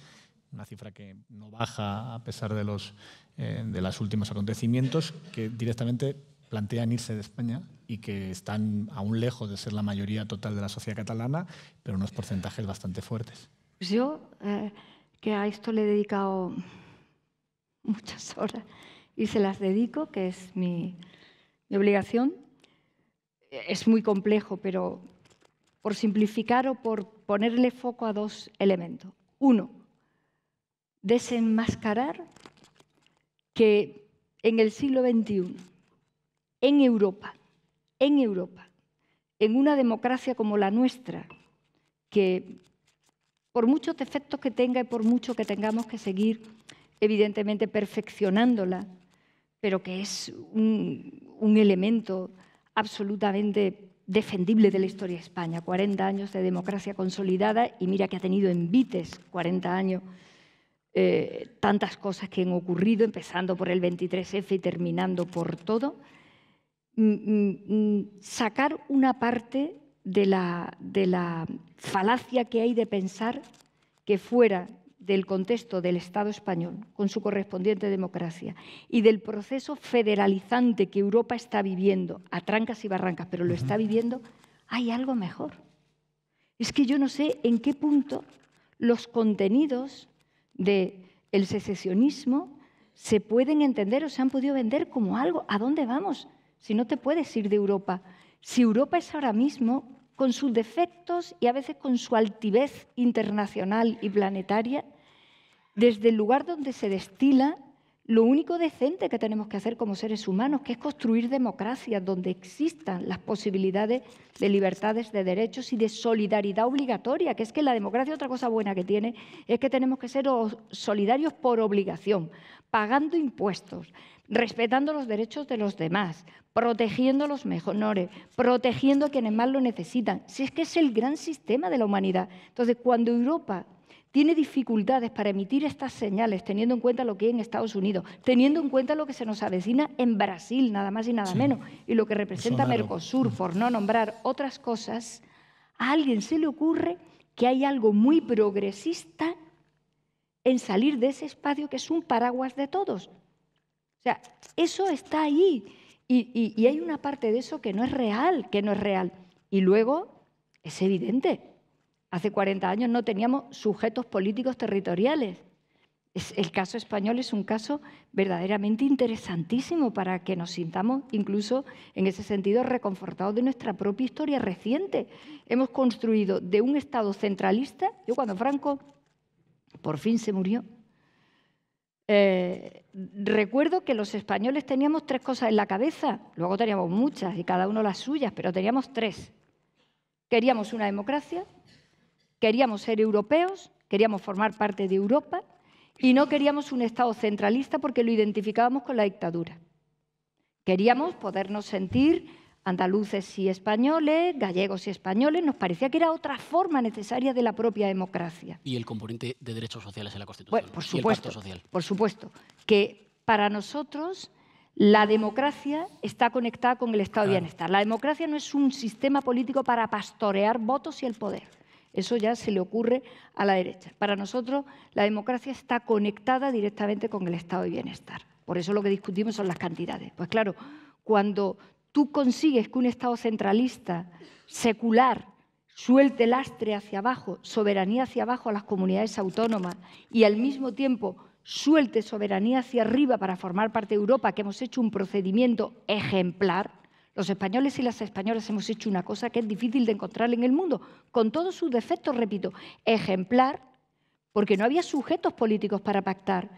Una cifra que no baja a pesar de los últimos acontecimientos, que directamente plantean irse de España y que están aún lejos de ser la mayoría total de la sociedad catalana, pero unos porcentajes bastante fuertes. Pues yo, que a esto le he dedicado muchas horas y se las dedico, que es mi obligación, es muy complejo, pero por simplificar o por ponerle foco a 2 elementos. 1, desenmascarar que en el siglo XXI, en Europa, en una democracia como la nuestra, que por muchos defectos que tenga y por mucho que tengamos que seguir, evidentemente, perfeccionándola, pero que es un elemento absolutamente defendible de la historia de España. 40 años de democracia consolidada y mira que ha tenido envites 40 años, tantas cosas que han ocurrido, empezando por el 23F y terminando por todo. Sacar una parte de la falacia que hay de pensar que fuera del contexto del Estado español, con su correspondiente democracia, y del proceso federalizante que Europa está viviendo, a trancas y barrancas, pero lo está viviendo, hay algo mejor. Es que yo no sé en qué punto los contenidos del secesionismo se pueden entender o se han podido vender como algo. ¿A dónde vamos? Si no te puedes ir de Europa. Si Europa es ahora mismo, con sus defectos y a veces con su altivez internacional y planetaria, desde el lugar donde se destila lo único decente que tenemos que hacer como seres humanos, que es construir democracias donde existan las posibilidades de libertades, de derechos y de solidaridad obligatoria, que es que la democracia, otra cosa buena que tiene, es que tenemos que ser solidarios por obligación, pagando impuestos, respetando los derechos de los demás, protegiendo a los menores, protegiendo a quienes más lo necesitan. Si es que es el gran sistema de la humanidad. Entonces, cuando Europa tiene dificultades para emitir estas señales, teniendo en cuenta lo que hay en Estados Unidos, teniendo en cuenta lo que se nos avecina en Brasil, nada más y nada menos, y lo que representa Mercosur, por no nombrar otras cosas, a alguien se le ocurre que hay algo muy progresista en salir de ese espacio que es un paraguas de todos. O sea, eso está ahí y hay una parte de eso que no es real, Y luego, es evidente, hace 40 años no teníamos sujetos políticos territoriales. El caso español es un caso verdaderamente interesantísimo para que nos sintamos, incluso en ese sentido, reconfortados de nuestra propia historia reciente. Hemos construido de un Estado centralista. Yo cuando Franco por fin se murió, recuerdo que los españoles teníamos 3 cosas en la cabeza, luego teníamos muchas y cada uno las suyas, pero teníamos 3. Queríamos una democracia, queríamos ser europeos, queríamos formar parte de Europa y no queríamos un Estado centralista porque lo identificábamos con la dictadura. Queríamos podernos sentir andaluces y españoles, gallegos y españoles, nos parecía que era otra forma necesaria de la propia democracia. Y el componente de derechos sociales en la Constitución. Bueno, por y el pacto supuesto, social. por supuesto, que para nosotros la democracia está conectada con el estado de bienestar. La democracia no es un sistema político para pastorear votos y el poder. Eso ya se le ocurre a la derecha. Para nosotros la democracia está conectada directamente con el estado de bienestar. Por eso lo que discutimos son las cantidades. Pues claro, cuando tú consigues que un Estado centralista, secular, suelte lastre hacia abajo, soberanía hacia abajo a las comunidades autónomas y al mismo tiempo suelte soberanía hacia arriba para formar parte de Europa, que hemos hecho un procedimiento ejemplar, los españoles y las españolas hemos hecho una cosa que es difícil de encontrar en el mundo, con todos sus defectos, repito, ejemplar, porque no había sujetos políticos para pactar.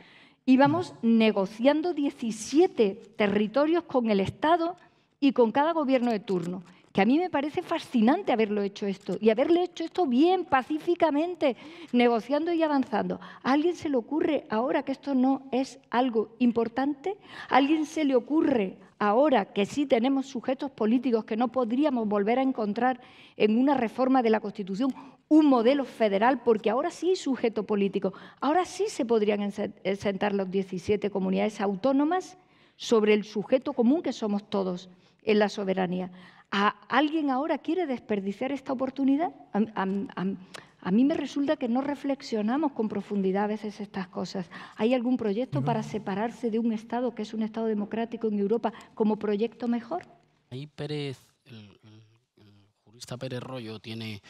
Íbamos negociando 17 territorios con el Estado y con cada gobierno de turno, que a mí me parece fascinante haberlo hecho esto, y haberle hecho esto bien, pacíficamente, negociando y avanzando. ¿A alguien se le ocurre ahora que esto no es algo importante? ¿A alguien se le ocurre ahora que sí tenemos sujetos políticos que no podríamos volver a encontrar en una reforma de la Constitución, un modelo federal, porque ahora sí hay sujeto político, ahora sí se podrían sentar las 17 comunidades autónomas sobre el sujeto común que somos todos en la soberanía? ¿Alguien ahora quiere desperdiciar esta oportunidad? A mí me resulta que no reflexionamos con profundidad a veces estas cosas. ¿Hay algún proyecto para separarse de un Estado que es un Estado democrático en Europa como proyecto mejor? Ahí Pérez, el jurista Pérez Royo tiene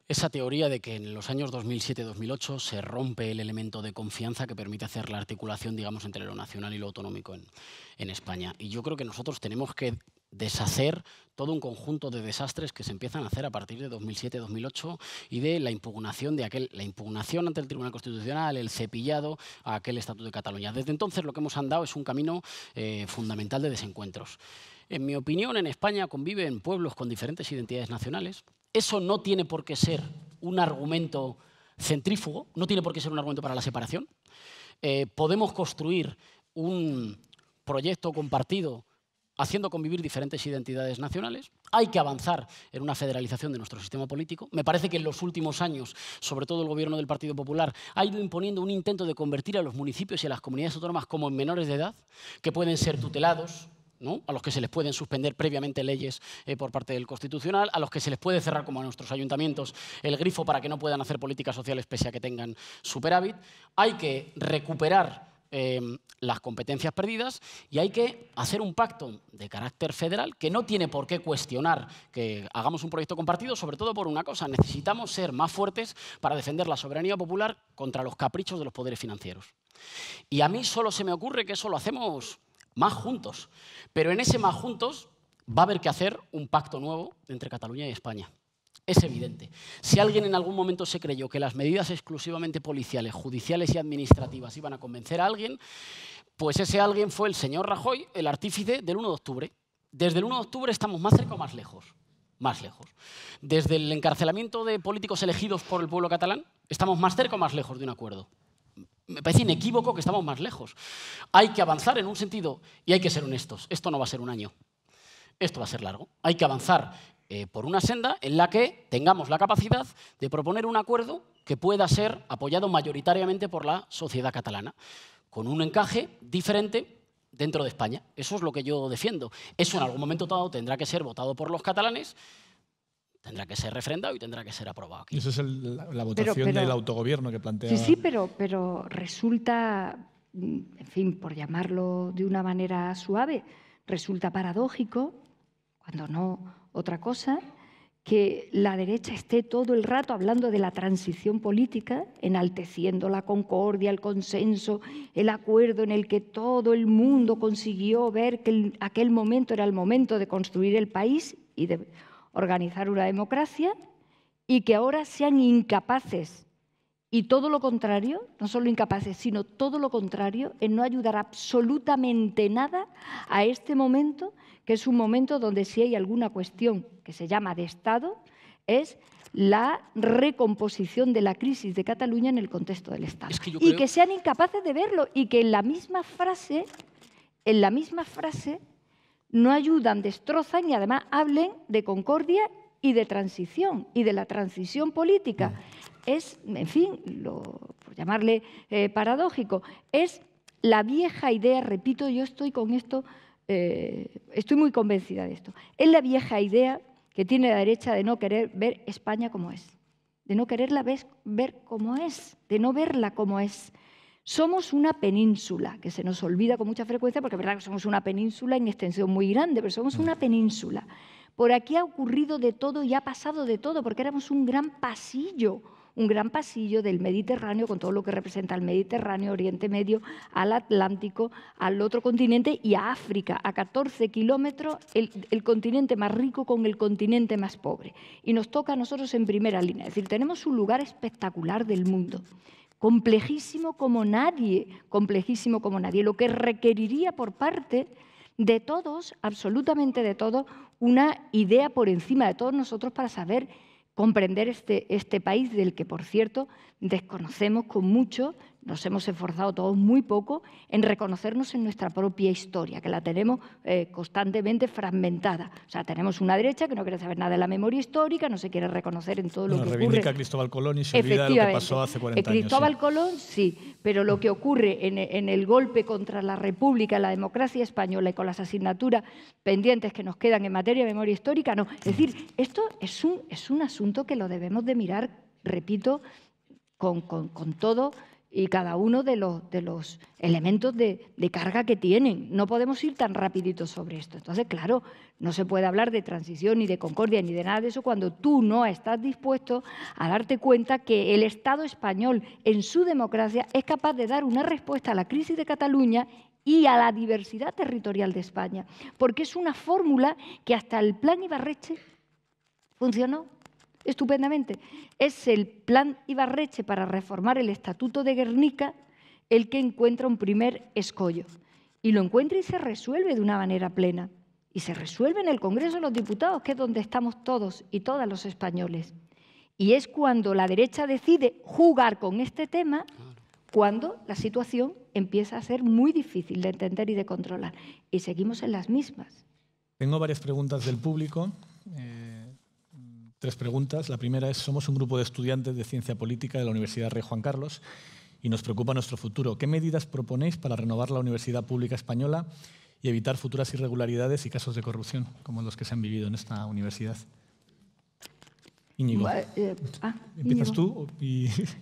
esa teoría de que en los años 2007-2008 se rompe el elemento de confianza que permite hacer la articulación, digamos, entre lo nacional y lo autonómico en España. Y yo creo que nosotros tenemos que deshacer todo un conjunto de desastres que se empiezan a hacer a partir de 2007-2008 y de la impugnación la impugnación ante el Tribunal Constitucional, el cepillado a aquel Estatuto de Cataluña. Desde entonces lo que hemos andado es un camino fundamental de desencuentros. En mi opinión, en España conviven pueblos con diferentes identidades nacionales. Eso no tiene por qué ser un argumento centrífugo, no tiene por qué ser un argumento para la separación. Podemos construir un proyecto compartido haciendo convivir diferentes identidades nacionales. Hay que avanzar en una federalización de nuestro sistema político. Me parece que en los últimos años, sobre todo el gobierno del Partido Popular, ha ido imponiendo un intento de convertir a los municipios y a las comunidades autónomas como en menores de edad, que pueden ser tutelados, ¿no? A los que se les pueden suspender previamente leyes por parte del Constitucional, a los que se les puede cerrar, como a nuestros ayuntamientos, el grifo para que no puedan hacer políticas sociales pese a que tengan superávit. Hay que recuperar las competencias perdidas y hay que hacer un pacto de carácter federal que no tiene por qué cuestionar que hagamos un proyecto compartido, sobre todo por una cosa: necesitamos ser más fuertes para defender la soberanía popular contra los caprichos de los poderes financieros. Y a mí solo se me ocurre que eso lo hacemos más juntos, pero en ese más juntos va a haber que hacer un pacto nuevo entre Cataluña y España. Es evidente. Si alguien en algún momento se creyó que las medidas exclusivamente policiales, judiciales y administrativas iban a convencer a alguien, pues ese alguien fue el señor Rajoy, el artífice del 1 de octubre. Desde el 1 de octubre estamos más cerca o más lejos. Más lejos. Desde el encarcelamiento de políticos elegidos por el pueblo catalán, estamos más cerca o más lejos de un acuerdo. Me parece inequívoco que estamos más lejos. Hay que avanzar en un sentido y hay que ser honestos. Esto no va a ser un año. Esto va a ser largo. Hay que avanzar por una senda en la que tengamos la capacidad de proponer un acuerdo que pueda ser apoyado mayoritariamente por la sociedad catalana, con un encaje diferente dentro de España. Eso es lo que yo defiendo. Eso en algún momento dado tendrá que ser votado por los catalanes, tendrá que ser refrendado y tendrá que ser aprobado aquí. Eso es la votación del autogobierno que plantea. Sí, pero resulta, en fin, por llamarlo de una manera suave, resulta paradójico, cuando no otra cosa, que la derecha esté todo el rato hablando de la transición política, enalteciendo la concordia, el consenso, el acuerdo en el que todo el mundo consiguió ver que aquel momento era el momento de construir el país y de organizar una democracia, y que ahora sean incapaces, y todo lo contrario, no solo incapaces, sino todo lo contrario, en no ayudar absolutamente nada a este momento, que es un momento donde si hay alguna cuestión que se llama de Estado, es la recomposición de la crisis de Cataluña en el contexto del Estado. Y que sean incapaces de verlo, y que en la misma frase no ayudan, destrozan y además hablen de concordia y de transición, y de la transición política. Es, en fin, por llamarle paradójico, es la vieja idea, repito, yo estoy con esto, estoy muy convencida de esto, es la vieja idea que tiene la derecha de no querer ver España como es, de no quererla ver como es, de no verla como es. Somos una península, que se nos olvida con mucha frecuencia, porque es verdad que somos una península en extensión muy grande, pero somos una península. Por aquí ha ocurrido de todo y ha pasado de todo, porque éramos un gran pasillo del Mediterráneo, con todo lo que representa el Mediterráneo, Oriente Medio, al Atlántico, al otro continente y a África, a 14 kilómetros, el continente más rico con el continente más pobre. Y nos toca a nosotros en primera línea. Es decir, tenemos un lugar espectacular del mundo, complejísimo como nadie, lo que requeriría por parte de todos, absolutamente de todos, una idea por encima de todos nosotros para saber comprender este país del que, por cierto, desconocemos con mucho, nos hemos esforzado todos muy poco en reconocernos en nuestra propia historia, que la tenemos constantemente fragmentada. O sea, tenemos una derecha que no quiere saber nada de la memoria histórica, no se quiere reconocer en todo lo que ocurre. Reivindica a Cristóbal Colón y se olvida de lo que pasó hace 40 años. Cristóbal Colón, sí, pero lo que ocurre en el golpe contra la República, la democracia española y con las asignaturas pendientes que nos quedan en materia de memoria histórica, no. Es decir, esto es un asunto que lo debemos de mirar, repito, con todo y cada uno de los elementos de carga que tienen. No podemos ir tan rapidito sobre esto. Entonces, claro, no se puede hablar de transición, ni de concordia, ni de nada de eso cuando tú no estás dispuesto a darte cuenta que el Estado español, en su democracia, es capaz de dar una respuesta a la crisis de Cataluña y a la diversidad territorial de España. Porque es una fórmula que hasta el Plan Ibarretxe funcionó estupendamente. Es el Plan Ibarretxe para reformar el Estatuto de Gernika el que encuentra un primer escollo. Y lo encuentra y se resuelve de una manera plena. Y se resuelve en el Congreso de los Diputados, que es donde estamos todos y todas los españoles. Y es cuando la derecha decide jugar con este tema, cuando la situación empieza a ser muy difícil de entender y de controlar. Y seguimos en las mismas. Tengo varias preguntas del público. 3 preguntas. La primera es, somos un grupo de estudiantes de Ciencia Política de la Universidad Rey Juan Carlos y nos preocupa nuestro futuro. ¿Qué medidas proponéis para renovar la Universidad Pública Española y evitar futuras irregularidades y casos de corrupción como los que se han vivido en esta universidad? Íñigo. ¿Empiezas tú?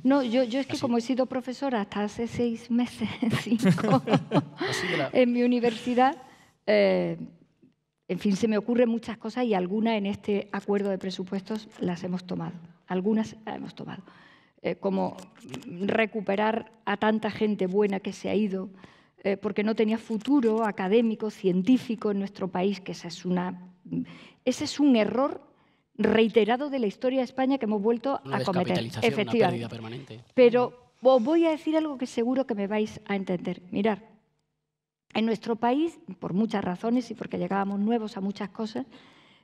No, yo es que como he sido profesora hasta hace 6 meses, 5, en mi universidad, en fin, se me ocurren muchas cosas y algunas en este acuerdo de presupuestos las hemos tomado. Algunas las hemos tomado. Como recuperar a tanta gente buena que se ha ido porque no tenía futuro académico, científico en nuestro país, que ese es un error reiterado de la historia de España que hemos vuelto a cometer. Efectivamente. Una pérdida permanente. Pero os voy a decir algo que seguro que me vais a entender. Mirad. En nuestro país, por muchas razones y porque llegábamos nuevos a muchas cosas,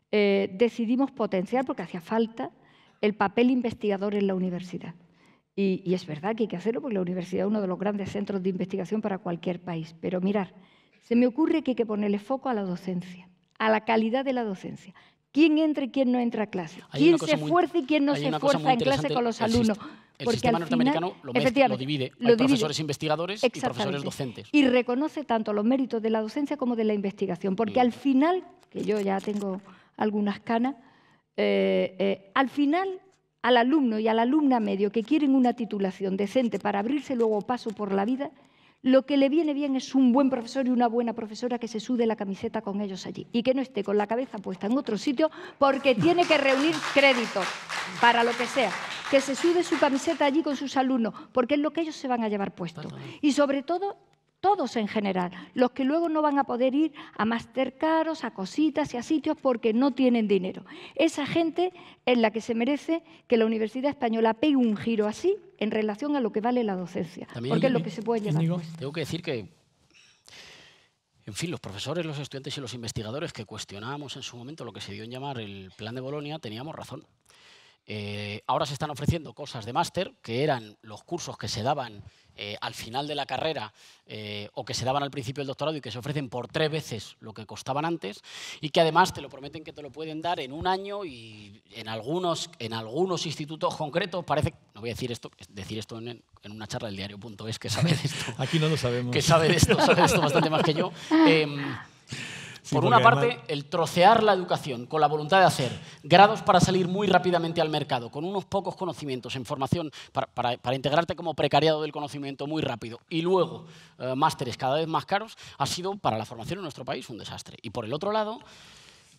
decidimos potenciar, porque hacía falta, el papel investigador en la universidad. Y es verdad que hay que hacerlo porque la universidad es uno de los grandes centros de investigación para cualquier país. Pero mirar, se me ocurre que hay que ponerle foco a la docencia, a la calidad de la docencia. ¿Quién entra y quién no entra a clase? ¿Quién se esfuerza y quién no se esfuerza en clase con los alumnos? El sistema norteamericano lo divide. Hay profesores investigadores y profesores docentes. Y reconoce tanto los méritos de la docencia como de la investigación. Porque al final, que yo ya tengo algunas canas, al final al alumno y a la alumna medio que quieren una titulación decente para abrirse luego paso por la vida, lo que le viene bien es un buen profesor y una buena profesora que se sude la camiseta con ellos allí y que no esté con la cabeza puesta en otro sitio porque tiene que reunir créditos para lo que sea. Que se sude su camiseta allí con sus alumnos porque es lo que ellos se van a llevar puesto. Y sobre todo, todos en general, los que luego no van a poder ir a máster caros, a cositas y a sitios porque no tienen dinero. Esa gente es la que se merece que la Universidad Española pegue un giro así en relación a lo que vale la docencia, también, porque es lo que se puede llevar. Tengo que decir que, en fin, los profesores, los estudiantes y los investigadores que cuestionábamos en su momento lo que se dio en llamar el Plan de Bolonia, teníamos razón. Ahora se están ofreciendo cosas de máster, que eran los cursos que se daban al final de la carrera o que se daban al principio del doctorado y que se ofrecen por 3 veces lo que costaban antes, y que además te lo prometen que te lo pueden dar en 1 año, y en algunos institutos concretos parece, no voy a decir esto en una charla del diario.es, que sabe de esto. Aquí no lo sabemos. Que sabe de esto bastante más que yo. Sí, por una parte, además, el trocear la educación con la voluntad de hacer grados para salir muy rápidamente al mercado, con unos pocos conocimientos en formación para integrarte como precariado del conocimiento muy rápido, y luego másteres cada vez más caros, ha sido para la formación en nuestro país un desastre. Y por el otro lado,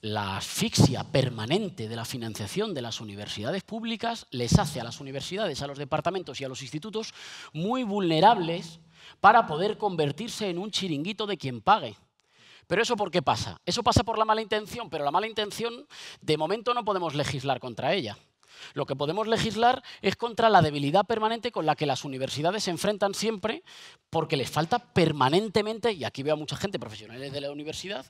la asfixia permanente de la financiación de las universidades públicas les hace a las universidades, a los departamentos y a los institutos muy vulnerables para poder convertirse en un chiringuito de quien pague. ¿Pero eso por qué pasa? Eso pasa por la mala intención, pero la mala intención, de momento, no podemos legislar contra ella. Lo que podemos legislar es contra la debilidad permanente con la que las universidades se enfrentan siempre, porque les falta permanentemente, y aquí veo a mucha gente, profesionales de la universidad,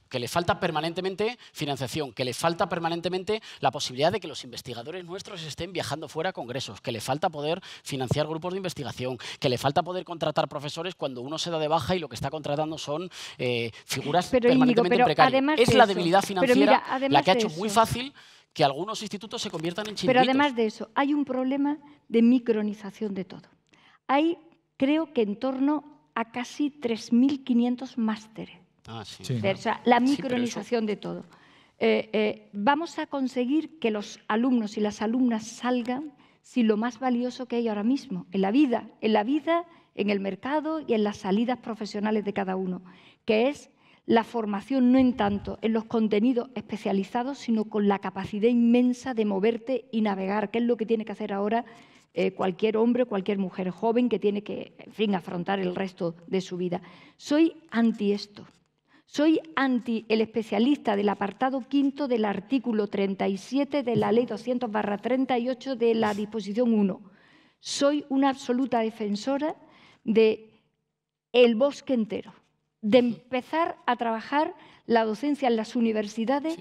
que les falta permanentemente financiación, que les falta permanentemente la posibilidad de que los investigadores nuestros estén viajando fuera a congresos, que les falta poder financiar grupos de investigación, que les falta poder contratar profesores cuando uno se da de baja y lo que está contratando son figuras permanentemente precarias. Es la debilidad financiera la que ha hecho muy fácil que algunos institutos se conviertan en chiringuitos. Pero además de eso, hay un problema de micronización de todo. Hay, creo que en torno a casi 3.500 másteres. Sí. O sea, la micronización de todo. Vamos a conseguir que los alumnos y las alumnas salgan sin lo más valioso que hay ahora mismo, en la vida, en el mercado y en las salidas profesionales de cada uno, que es la formación, no en tanto en los contenidos especializados, sino con la capacidad inmensa de moverte y navegar, que es lo que tiene que hacer ahora cualquier hombre, cualquier mujer joven que tiene que, en fin, afrontar el resto de su vida. Soy anti esto. Soy anti el especialista del apartado 5º del artículo 37 de la Ley 200/38 de la disposición 1. Soy una absoluta defensora del bosque entero, de empezar a trabajar la docencia en las universidades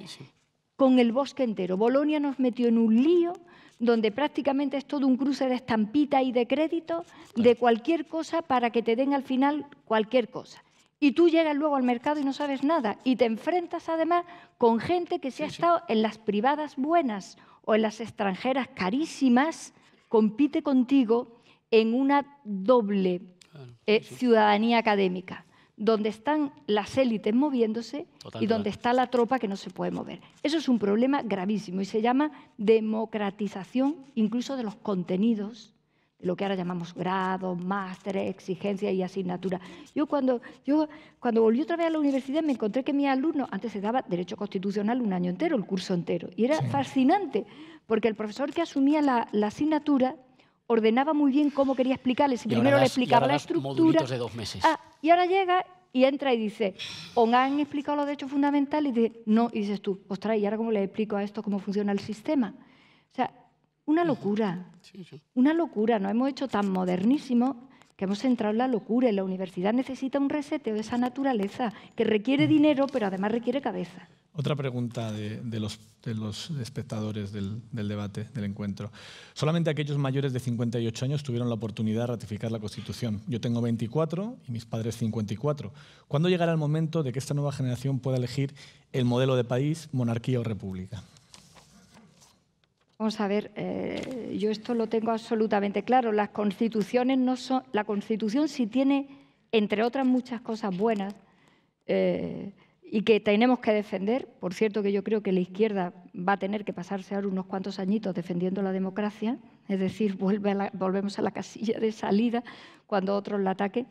con el bosque entero. Bolonia nos metió en un lío donde prácticamente es todo un cruce de estampita y de crédito de cualquier cosa para que te den al final cualquier cosa. Y tú llegas luego al mercado y no sabes nada. Y te enfrentas además con gente que se ha estado en las privadas buenas o en las extranjeras carísimas, compite contigo en una doble ciudadanía académica, donde están las élites moviéndose y donde está la tropa que no se puede mover. Eso es un problema gravísimo y se llama democratización incluso de los contenidos, de lo que ahora llamamos grados, másteres, exigencias y asignaturas. Yo cuando volví otra vez a la universidad me encontré que mis alumnos, antes se daba Derecho Constitucional un año entero, el curso entero, y era fascinante, porque el profesor que asumía la asignatura ordenaba muy bien cómo quería explicarles. Primero le explicaba la estructura. De 2 meses. Y ahora llega y entra y dice, ¿os han explicado los derechos fundamentales? Y dice, no. Y dices tú, ostras, ¿y ahora cómo le explico a esto cómo funciona el sistema? O sea, una locura. Una locura. Nos hemos hecho tan modernísimos que hemos entrado en la locura. Y la universidad necesita un reseteo de esa naturaleza que requiere dinero, pero además requiere cabeza. Otra pregunta de los espectadores del debate, del encuentro. Solamente aquellos mayores de 58 años tuvieron la oportunidad de ratificar la Constitución. Yo tengo 24 y mis padres 54. ¿Cuándo llegará el momento de que esta nueva generación pueda elegir el modelo de país, monarquía o república? Vamos a ver, yo esto lo tengo absolutamente claro. Las constituciones no son... La Constitución sí tiene, entre otras muchas cosas buenas, y que tenemos que defender. Por cierto, que yo creo que la izquierda va a tener que pasarse ahora unos cuantos añitos defendiendo la democracia, es decir, volvemos a la casilla de salida cuando otros la ataquen.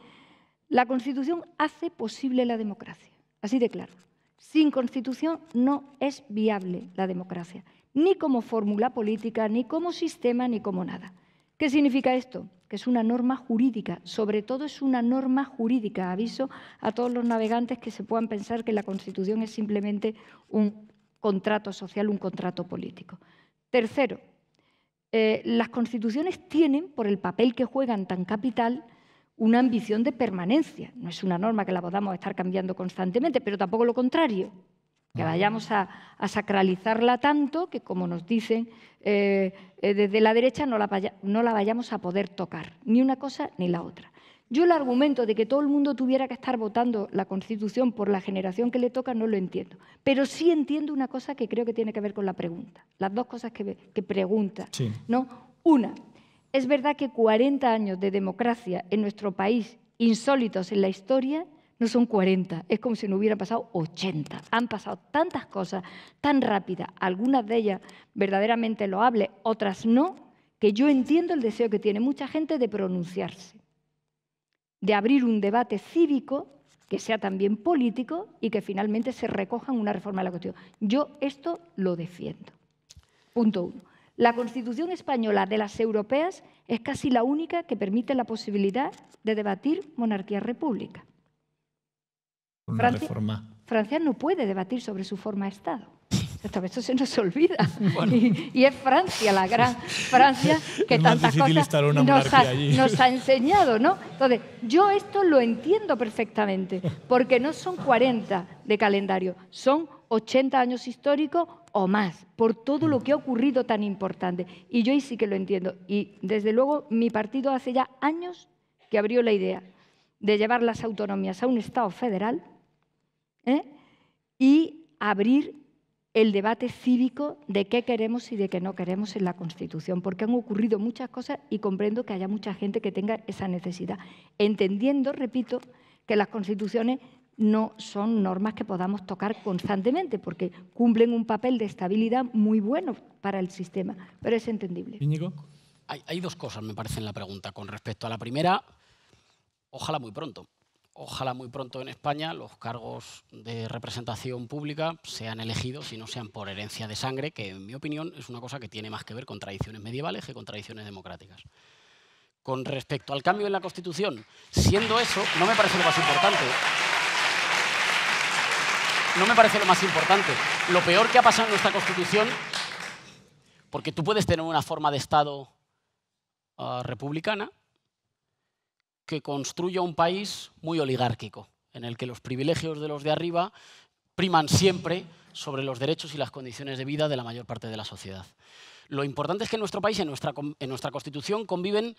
La Constitución hace posible la democracia, así de claro. Sin Constitución no es viable la democracia, ni como fórmula política, ni como sistema, ni como nada. ¿Qué significa esto? Que es una norma jurídica, sobre todo es una norma jurídica. Aviso a todos los navegantes que se puedan pensar que la Constitución es simplemente un contrato social, un contrato político. Tercero, las constituciones tienen, por el papel que juegan tan capital, una ambición de permanencia. No es una norma que la podamos estar cambiando constantemente, pero tampoco lo contrario. que vayamos a sacralizarla tanto que, como nos dicen desde la derecha, no la vayamos a poder tocar, ni una cosa ni la otra. Yo el argumento de que todo el mundo tuviera que estar votando la Constitución por la generación que le toca no lo entiendo. Pero sí entiendo una cosa que creo que tiene que ver con la pregunta. Las dos cosas que pregunta. Sí. ¿No? Una, es verdad que 40 años de democracia en nuestro país, insólitos en la historia, no son 40, es como si no hubieran pasado 80. Han pasado tantas cosas tan rápidas, algunas de ellas verdaderamente loables, otras no, que yo entiendo el deseo que tiene mucha gente de pronunciarse, de abrir un debate cívico que sea también político y que finalmente se recoja en una reforma de la Constitución. Yo esto lo defiendo. Punto 1. La Constitución española de las europeas es casi la única que permite la posibilidad de debatir monarquía-república. Francia no puede debatir sobre su forma de Estado. Esto se nos olvida. Bueno. Y es Francia, la gran Francia, que tantas cosas nos ha enseñado, ¿no? Entonces, yo esto lo entiendo perfectamente, porque no son 40 de calendario, son 80 años históricos o más, por todo lo que ha ocurrido tan importante. Y yo ahí sí que lo entiendo. Y, desde luego, mi partido hace ya años que abrió la idea de llevar las autonomías a un Estado federal y abrir el debate cívico de qué queremos y de qué no queremos en la Constitución, porque han ocurrido muchas cosas y comprendo que haya mucha gente que tenga esa necesidad, entendiendo, repito, que las constituciones no son normas que podamos tocar constantemente, porque cumplen un papel de estabilidad muy bueno para el sistema, pero es entendible. Íñigo. Hay dos cosas, me parece, en la pregunta. Con respecto a la primera, ojalá muy pronto. Ojalá muy pronto en España los cargos de representación pública sean elegidos y no sean por herencia de sangre, que en mi opinión es una cosa que tiene más que ver con tradiciones medievales que con tradiciones democráticas. Con respecto al cambio en la Constitución, siendo eso, no me parece lo más importante. No me parece lo más importante. Lo peor que ha pasado en nuestra Constitución, porque tú puedes tener una forma de Estado republicana, que construya un país muy oligárquico, en el que los privilegios de los de arriba priman siempre sobre los derechos y las condiciones de vida de la mayor parte de la sociedad. Lo importante es que en nuestro país, en nuestra Constitución, conviven,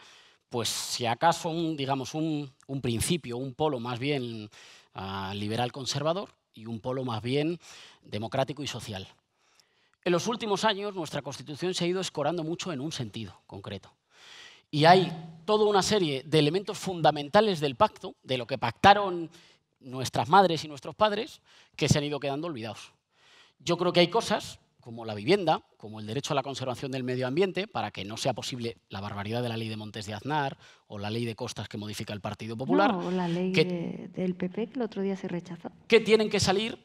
pues si acaso, un principio, un polo más bien liberal-conservador y un polo más bien democrático y social. En los últimos años, nuestra Constitución se ha ido escorando mucho en un sentido concreto. Y hay toda una serie de elementos fundamentales del pacto, de lo que pactaron nuestras madres y nuestros padres, que se han ido quedando olvidados. Yo creo que hay cosas, como la vivienda, como el derecho a la conservación del medio ambiente, para que no sea posible la barbaridad de la ley de Montes de Aznar o la ley de costas que modifica el Partido Popular. No, o la ley del PP que el otro día se rechazó. Que tienen que salir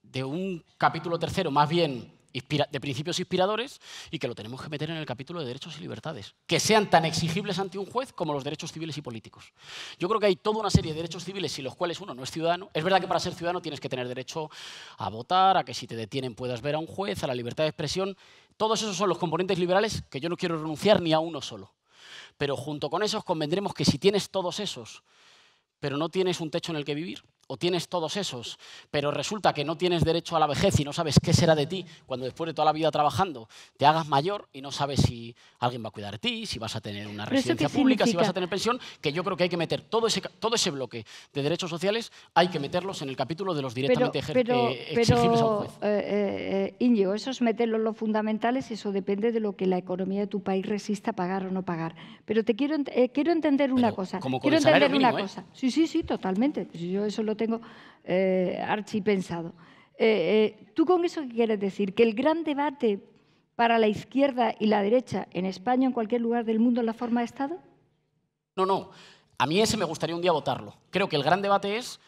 de un capítulo tercero más bien de principios inspiradores y que lo tenemos que meter en el capítulo de derechos y libertades, que sean tan exigibles ante un juez como los derechos civiles y políticos. Yo creo que hay toda una serie de derechos civiles sin los cuales uno no es ciudadano. Es verdad que para ser ciudadano tienes que tener derecho a votar, a que si te detienen puedas ver a un juez, a la libertad de expresión. Todos esos son los componentes liberales que yo no quiero renunciar ni a uno solo. Pero junto con esos convendremos que si tienes todos esos, pero no tienes un techo en el que vivir, o tienes todos esos, pero resulta que no tienes derecho a la vejez y no sabes qué será de ti cuando después de toda la vida trabajando te hagas mayor y no sabes si alguien va a cuidar de ti, si vas a tener una residencia pública, si vas a tener pensión, que yo creo que hay que meter todo ese bloque de derechos sociales, hay que meterlos en el capítulo de los directamente exigibles a un juez. Íñigo, eso es meterlo en los fundamentales y eso depende de lo que la economía de tu país resista pagar o no pagar. Pero te quiero entender una cosa. Como con el salario mínimo, Sí, totalmente. Yo eso lo tengo archipensado. ¿Tú con eso qué quieres decir? ¿Que el gran debate para la izquierda y la derecha en España o en cualquier lugar del mundo es la forma de Estado? No. A mí ese me gustaría un día votarlo. Creo que el gran debate es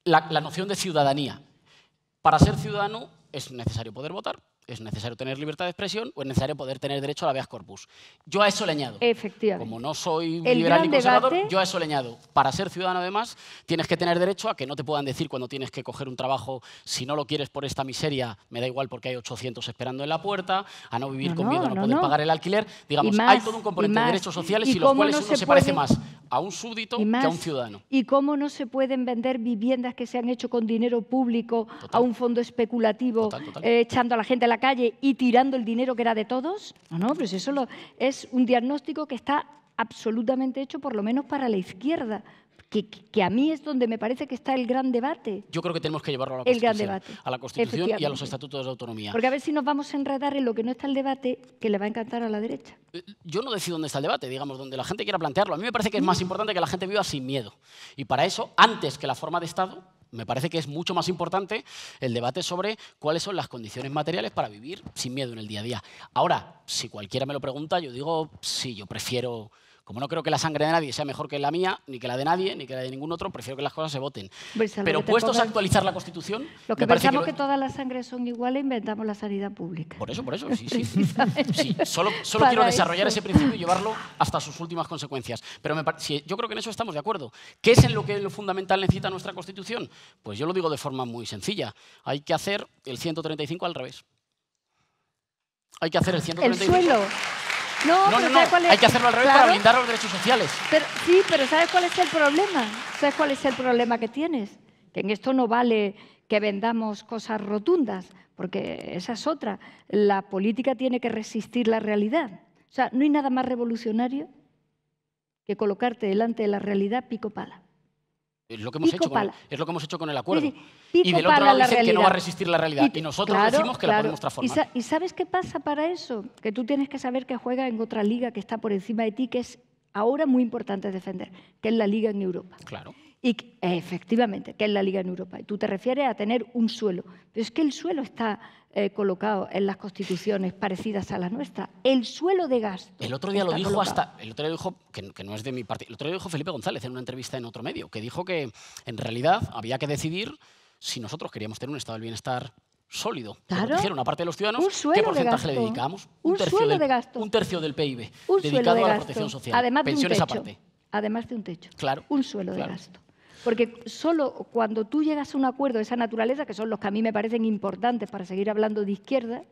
la noción de ciudadanía. Para ser ciudadano es necesario poder votar, es necesario tener libertad de expresión o es necesario poder tener derecho a la habeas corpus. Yo a eso le añado. Efectivamente. Como no soy liberal ni conservador, yo a eso le añado. Para ser ciudadano, además, tienes que tener derecho a que no te puedan decir cuando tienes que coger un trabajo, si no lo quieres por esta miseria, me da igual porque hay 800 esperando en la puerta, a no vivir con miedo a no poder pagar el alquiler. Digamos, hay todo un componente de derechos sociales y los cuales uno se parece más a un súbdito y más, que a un ciudadano. ¿Y cómo no se pueden vender viviendas que se han hecho con dinero público a un fondo especulativo, echando a la gente a la calle y tirando el dinero que era de todos? No, pues eso es un diagnóstico que está absolutamente hecho, por lo menos para la izquierda. Que a mí es donde me parece que está el gran debate. Yo creo que tenemos que llevarlo a la Constitución. El gran debate. A la Constitución y a los estatutos de autonomía. Porque a ver si nos vamos a enredar en lo que no está el debate, que le va a encantar a la derecha. Yo no decido dónde está el debate, digamos, donde la gente quiera plantearlo. A mí me parece que es más importante que la gente viva sin miedo. Y para eso, antes que la forma de Estado, me parece que es mucho más importante el debate sobre cuáles son las condiciones materiales para vivir sin miedo en el día a día. Ahora, si cualquiera me lo pregunta, yo digo, sí, yo prefiero... Como no creo que la sangre de nadie sea mejor que la mía, ni que la de nadie, ni que la de ningún otro, prefiero que las cosas se voten. Pero puestos a actualizar la Constitución... Lo que pensamos que todas las sangres son iguales, inventamos la sanidad pública. Por eso, sí. Sí, solo quiero desarrollar ese principio y llevarlo hasta sus últimas consecuencias. Pero yo creo que en eso estamos de acuerdo. ¿Qué es en lo que lo fundamental necesita nuestra Constitución? Pues yo lo digo de forma muy sencilla. Hay que hacer el 135 al revés. Hay que hacer el 135... El suelo. No, ¿sabes cuál es? Hay que hacerlo al revés para blindar los derechos sociales. Sí, pero ¿sabes cuál es el problema? ¿Sabes cuál es el problema que tienes? Que en esto no vale que vendamos cosas rotundas, porque esa es otra. La política tiene que resistir la realidad. O sea, no hay nada más revolucionario que colocarte delante de la realidad pico pala. Es lo que hemos hecho con el acuerdo. Y del otro lado dicen que no va a resistir la realidad. Y nosotros decimos que la podemos transformar. ¿Y sabes qué pasa para eso? Que tú tienes que saber que juega en otra liga que está por encima de ti, que es ahora muy importante defender, que es la liga en Europa. Claro. Y efectivamente, que es la liga en Europa. Y tú te refieres a tener un suelo. Pero es que el suelo está colocado en las constituciones parecidas a las nuestras. El suelo de gasto. El otro día lo dijo que no es de mi partido, el otro día dijo Felipe González en una entrevista en otro medio, que dijo que en realidad había que decidir si nosotros queríamos tener un estado del bienestar sólido. Claro. Dijeron una parte de los ciudadanos, ¿qué porcentaje le dedicamos? Un tercio del PIB un dedicado suelo a de la protección gasto. social. Además Pensiones de un techo. aparte. Además de un techo. Claro. Un suelo de gasto. Porque solo cuando tú llegas a un acuerdo de esa naturaleza, que son los que a mí me parecen importantes para seguir hablando de izquierda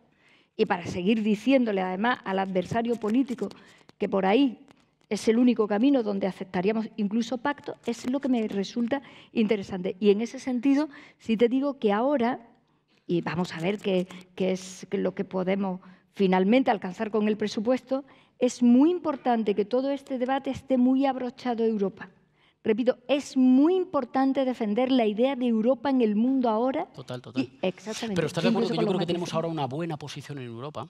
y para seguir diciéndole además al adversario político que por ahí es el único camino donde aceptaríamos incluso pacto, es lo que me resulta interesante. Y en ese sentido, sí te digo que ahora, y vamos a ver qué es lo que podemos finalmente alcanzar con el presupuesto, es muy importante que todo este debate esté muy abrochado a Europa. Repito, es muy importante defender la idea de Europa en el mundo ahora. Total. Exactamente. Pero ¿estás de acuerdo que yo creo que tenemos ahora una buena posición en Europa?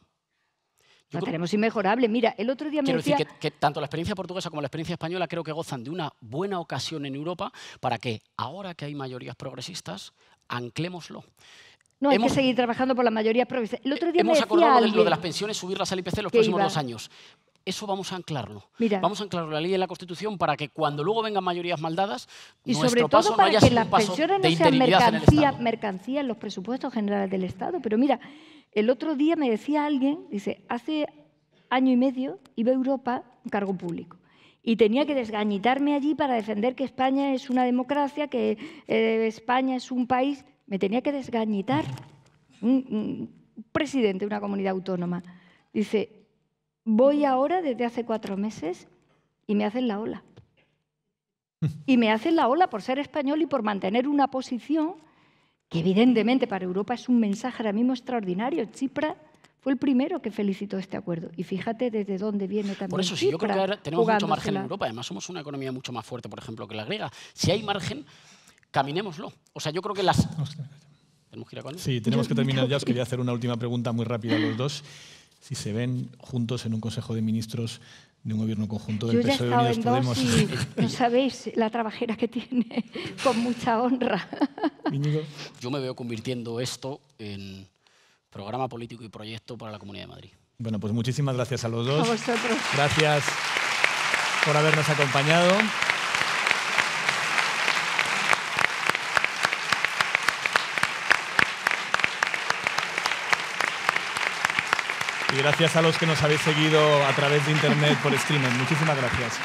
La tenemos inmejorable. Mira, el otro día me decía... Quiero decir que tanto la experiencia portuguesa como la experiencia española creo que gozan de una buena ocasión en Europa para que, ahora que hay mayorías progresistas, anclémoslo. No, hay que seguir trabajando por la mayoría progresista. El otro día me decía acordado alguien, lo de las pensiones, subirlas al IPC los próximos 2 años. Eso vamos a anclarlo. Mira, vamos a anclarlo en la ley y en la Constitución para que cuando luego vengan mayorías maldadas, y nuestro sobre paso todo para no haya que sido las un paso pensiones de no sean interinidad mercancía en los presupuestos generales del Estado. Pero mira, el otro día me decía alguien, dice, hace año y medio iba a Europa un cargo público y tenía que desgañitarme allí para defender que España es una democracia, que España es un país. Me tenía que desgañitar un presidente de una comunidad autónoma. Dice, voy ahora desde hace 4 meses y me hacen la ola. Y me hacen la ola por ser español y por mantener una posición que evidentemente para Europa es un mensaje ahora mismo extraordinario. Tsipras fue el primero que felicitó este acuerdo. Y fíjate desde dónde viene también. Por eso, sí, yo creo que ahora tenemos mucho margen en Europa. Además, somos una economía mucho más fuerte, por ejemplo, que la griega. Si hay margen, caminémoslo. O sea, yo creo que las... ¿Tenemos que ir a cuándo? Sí, tenemos que terminar ya. Os quería hacer una última pregunta muy rápida a los dos. Si se ven juntos en un Consejo de Ministros de un gobierno conjunto del PSOE y Unidos Podemos. Y no sabéis la trabajera que tiene, con mucha honra. Íñigo. Yo me veo convirtiendo esto en programa político y proyecto para la Comunidad de Madrid. Bueno, pues muchísimas gracias a los dos. A vosotros. Gracias por habernos acompañado. Y gracias a los que nos habéis seguido a través de internet por streaming. Muchísimas gracias.